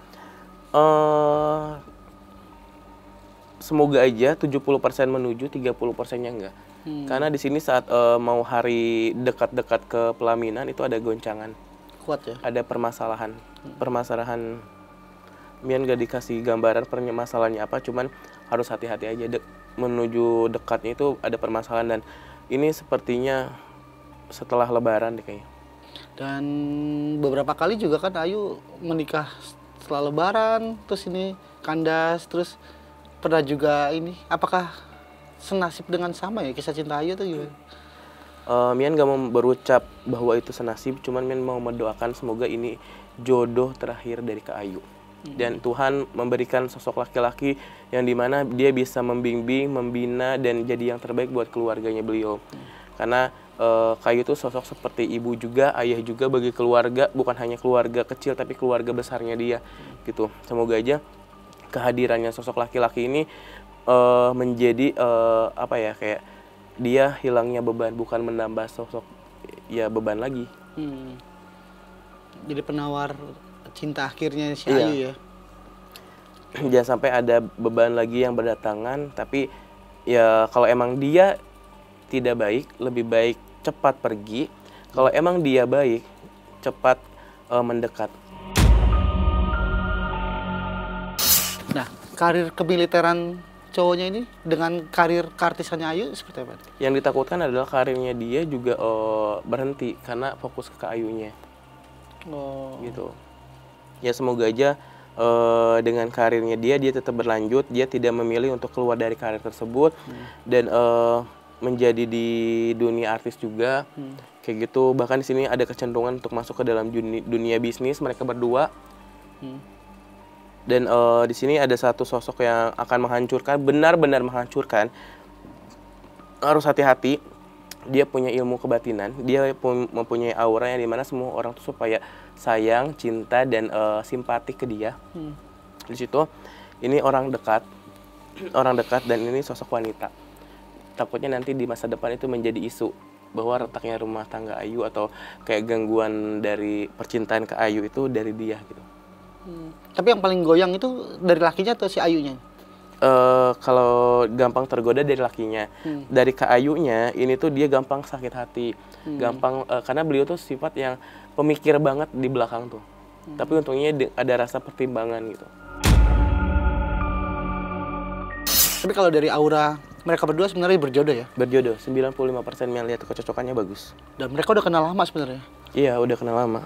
Semoga aja 70% menuju, 30%-nya enggak. Karena di sini saat mau hari dekat-dekat ke pelaminan itu ada goncangan. Kuat ya? Ada permasalahan. Permasalahan, Mian gak dikasih gambaran permasalahannya apa, cuman harus hati-hati aja. Menuju dekatnya itu ada permasalahan, dan ini sepertinya setelah lebaran deh kayaknya. Dan beberapa kali juga kan Ayu menikah setelah lebaran, terus ini kandas, terus pernah juga ini, apakah senasib dengan sama ya kisah cinta Ayu tuh gimana? Mian gak mau berucap bahwa itu senasib, cuman Mian mau mendoakan semoga ini jodoh terakhir dari Kak Ayu. Dan Tuhan memberikan sosok laki-laki yang dimana dia bisa membimbing, membina, dan jadi yang terbaik buat keluarganya beliau. Karena Kak Ayu tuh sosok seperti ibu juga, ayah juga bagi keluarga, bukan hanya keluarga kecil tapi keluarga besarnya dia gitu. Semoga aja kehadirannya sosok laki-laki ini menjadi apa ya, kayak dia hilangnya beban, bukan menambah sosok ya beban lagi. Jadi penawar cinta akhirnya si Ayu ya. Jangan sampai ada beban lagi yang berdatangan, tapi ya kalau emang dia tidak baik, lebih baik cepat pergi. Kalau emang dia baik, cepat mendekat. Nah, karir kemiliteran cowoknya ini dengan karir keartisannya Ayu seperti apa? Yang ditakutkan adalah karirnya dia juga berhenti karena fokus ke Kak Ayunya. Gitu. Ya semoga aja dengan karirnya dia tetap berlanjut, dia tidak memilih untuk keluar dari karir tersebut, dan menjadi di dunia artis juga, kayak gitu. Bahkan di sini ada kecenderungan untuk masuk ke dalam dunia bisnis mereka berdua. Dan di sini ada satu sosok yang akan menghancurkan, benar-benar menghancurkan. Harus hati-hati. Dia punya ilmu kebatinan, dia mempunyai aura yang dimana semua orang tuh supaya sayang, cinta, dan simpati ke dia. Di situ ini orang dekat, dan ini sosok wanita. Takutnya nanti di masa depan itu menjadi isu bahwa retaknya rumah tangga Ayu atau kayak gangguan dari percintaan ke Ayu itu dari dia gitu. Tapi yang paling goyang itu dari lakinya atau si Ayunya? Kalau gampang tergoda dari lakinya, dari Kak Ayunya ini tuh dia gampang sakit hati, gampang karena beliau tuh sifat yang pemikir banget di belakang tuh. Tapi untungnya ada rasa pertimbangan gitu. Tapi kalau dari aura mereka berdua sebenarnya berjodoh ya? Berjodoh, 95% yang lihat kecocokannya bagus. Dan mereka udah kenal lama sebenarnya? Iya, udah kenal lama.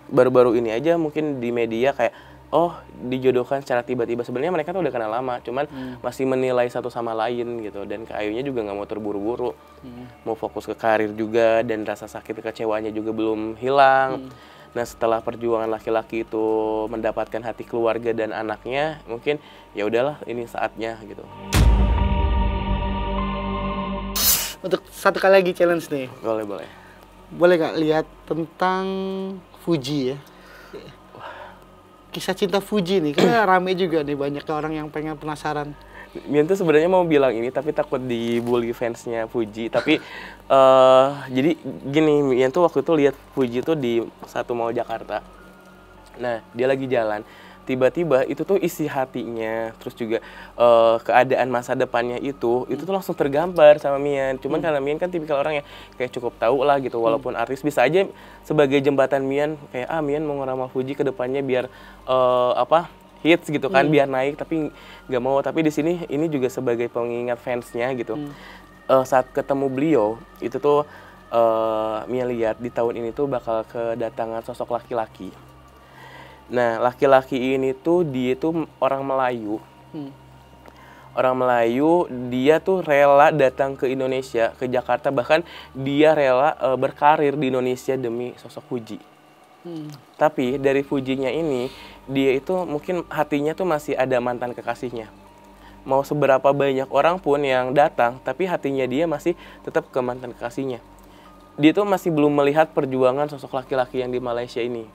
Baru-baru ini aja mungkin di media kayak, oh dijodohkan secara tiba-tiba. Sebenarnya mereka tuh udah kenal lama, cuman masih menilai satu sama lain gitu. Dan Kak Ayunya juga nggak mau terburu-buru, mau fokus ke karir juga, dan rasa sakit kecewanya juga belum hilang. Nah setelah perjuangan laki-laki itu mendapatkan hati keluarga dan anaknya, mungkin ya udahlah ini saatnya gitu. Untuk satu kali lagi challenge nih. Boleh. Boleh nggak lihat tentang Fuji ya? Kisah cinta Fuji nih, karena rame juga nih, banyak orang yang pengen penasaran. Mian tuh sebenarnya mau bilang ini tapi takut dibully fansnya Fuji. Tapi jadi gini, Mian tuh waktu itu lihat Fuji tuh di satu mall Jakarta. Nah dia lagi jalan, tiba-tiba itu tuh isi hatinya, terus juga keadaan masa depannya itu tuh langsung tergambar sama Mian. Cuman karena Mian kan tipikal orang yang kayak cukup tahu lah gitu, walaupun artis bisa aja sebagai jembatan Mian kayak Mian mau ngeramal Fuji ke depannya biar hits gitu kan, biar naik, tapi nggak mau. Tapi di sini ini juga sebagai pengingat fansnya gitu. Saat ketemu beliau itu tuh Mian lihat di tahun ini tuh bakal kedatangan sosok laki-laki. Nah, laki-laki ini tuh dia tuh orang Melayu. Orang Melayu, dia tuh rela datang ke Indonesia, ke Jakarta, bahkan dia rela berkarir di Indonesia demi sosok Fuji. Tapi dari Fujinya ini, dia itu mungkin hatinya tuh masih ada mantan kekasihnya. Mau seberapa banyak orang pun yang datang, tapi hatinya dia masih tetap ke mantan kekasihnya. Dia tuh masih belum melihat perjuangan sosok laki-laki yang di Malaysia ini.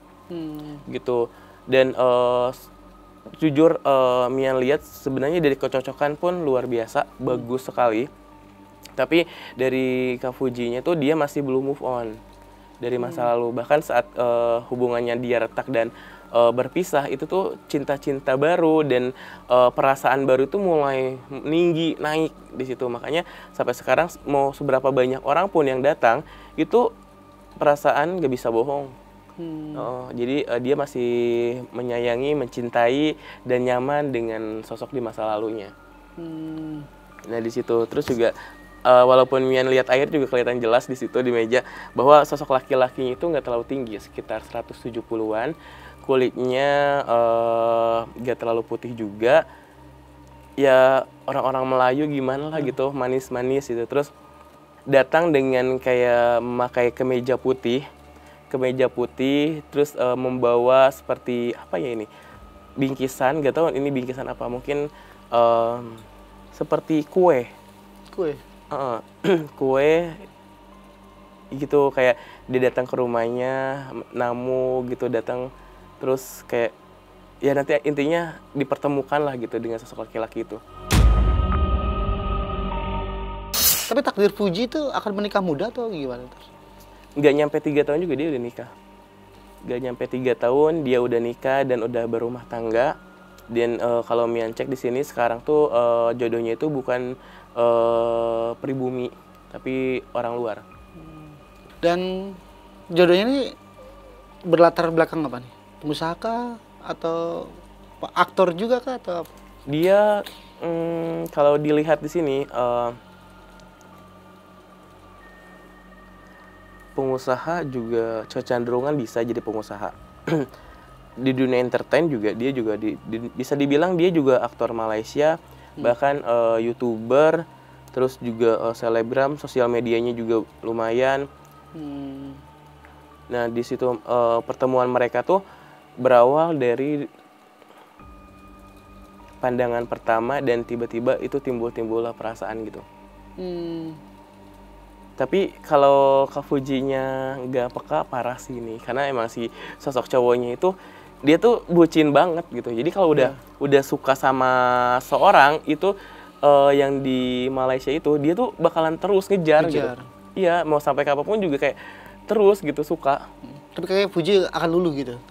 Gitu. Dan jujur Mian lihat sebenarnya dari kecocokan pun luar biasa, bagus sekali. Tapi dari Kak Fujinya tuh dia masih belum move on dari masa lalu. Bahkan saat hubungannya dia retak dan berpisah, itu tuh cinta-cinta baru dan perasaan baru itu mulai tinggi, naik di situ. Makanya sampai sekarang mau seberapa banyak orang pun yang datang, itu perasaan gak bisa bohong. Jadi dia masih menyayangi, mencintai, dan nyaman dengan sosok di masa lalunya. Nah di situ terus juga walaupun Mian lihat air juga kelihatan jelas di situ di meja bahwa sosok laki-lakinya itu nggak terlalu tinggi, sekitar 170-an, kulitnya nggak terlalu putih juga. Ya orang-orang Melayu gimana lah gitu, manis-manis gitu. Terus datang dengan kayak memakai kemeja putih, terus membawa seperti apa ya ini, bingkisan, gak tahu ini bingkisan apa, mungkin seperti kue gitu, kayak dia datang ke rumahnya, namu gitu datang, terus kayak ya nanti intinya dipertemukan lah gitu dengan sosok laki-laki itu. Tapi takdir Fuji itu akan menikah muda atau gimana? Nggak nyampe 3 tahun juga dia udah nikah. Nggak nyampe 3 tahun dia udah nikah dan udah berumah tangga. Dan kalau Mian cek di sini sekarang tuh jodohnya itu bukan pribumi, tapi orang luar. Dan jodohnya ini berlatar belakang apa nih? Pengusaha kah? Atau aktor juga kah? Atau apa? Dia kalau dilihat di sini pengusaha juga, kecenderungan bisa jadi pengusaha. Di dunia entertain juga dia juga bisa dibilang dia juga aktor Malaysia, bahkan YouTuber, terus juga selebgram, sosial medianya juga lumayan. Nah di situ pertemuan mereka tuh berawal dari pandangan pertama dan tiba-tiba itu timbul-timbullah perasaan gitu. Tapi kalau Kak Fujinya nggak peka, parah sih ini, karena emang si sosok cowoknya itu dia tuh bucin banget gitu. Jadi kalau udah suka sama seorang itu yang di Malaysia itu, dia tuh bakalan terus ngejar. Gitu. Iya, mau sampai kapanpun juga kayak terus gitu suka. Tapi kayaknya Fuji akan luluh gitu.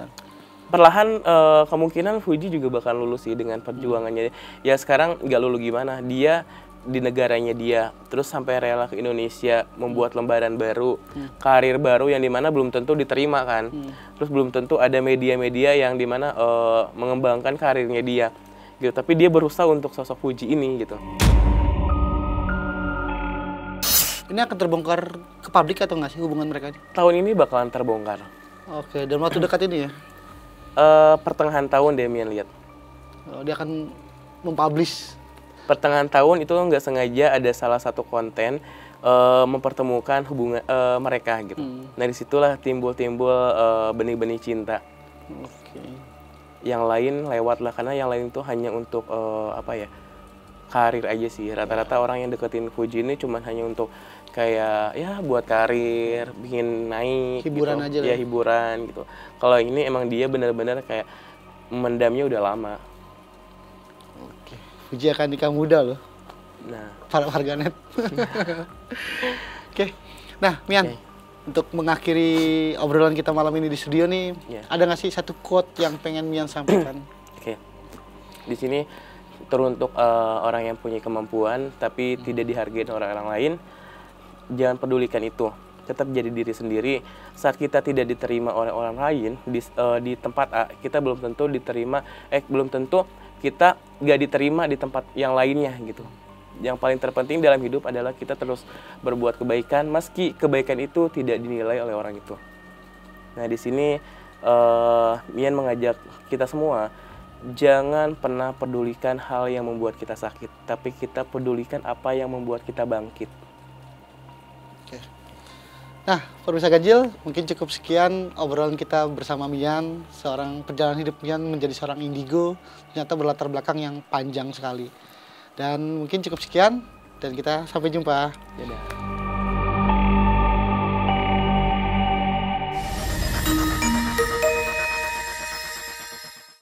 perlahan kemungkinan Fuji juga bakal lulus sih dengan perjuangannya. Ya sekarang nggak lulus gimana, dia di negaranya dia, terus sampai rela ke Indonesia membuat lembaran baru, karir baru yang dimana belum tentu diterima kan. Terus belum tentu ada media-media yang dimana mengembangkan karirnya dia gitu. Tapi dia berusaha untuk sosok Fuji ini gitu. Ini akan terbongkar ke publik atau nggak sih hubungan mereka ini? Tahun ini bakalan terbongkar. Oke, dalam waktu dekat ini ya? Pertengahan tahun Demian lihat. Dia akan mempublish. Pertengahan tahun itu nggak sengaja ada salah satu konten mempertemukan hubungan mereka gitu. Nah disitulah timbul-timbul benih-benih cinta. Oke. Yang lain lewat lah, karena yang lain itu hanya untuk karir aja sih. Rata-rata orang yang deketin Fuji ini cuman hanya untuk kayak ya buat karir, bikin naik. Hiburan gitu. aja lah. Ya hiburan gitu. Kalau ini emang dia benar-benar kayak mendamnya udah lama. Oke. Fuji akan nikah muda loh. Nah, Para warganet. Oke. Nah, Mian, untuk mengakhiri obrolan kita malam ini di studio nih, ada nggak sih satu quote yang pengen Mian sampaikan? Oke. Di sini teruntuk orang yang punya kemampuan tapi tidak dihargai orang-orang lain. Jangan pedulikan itu. Tetap jadi diri sendiri. Saat kita tidak diterima oleh orang lain di tempat A, kita belum tentu diterima. Belum tentu kita nggak diterima di tempat yang lainnya gitu. Yang paling terpenting dalam hidup adalah kita terus berbuat kebaikan meski kebaikan itu tidak dinilai oleh orang itu. Nah di sini Mian mengajak kita semua, jangan pernah pedulikan hal yang membuat kita sakit, tapi kita pedulikan apa yang membuat kita bangkit. Oke. Nah, pemirsa ganjil, mungkin cukup sekian obrolan kita bersama Mian, seorang perjalanan hidup Mian menjadi seorang indigo, ternyata berlatar belakang yang panjang sekali. Dan mungkin cukup sekian, dan kita sampai jumpa. Dadah.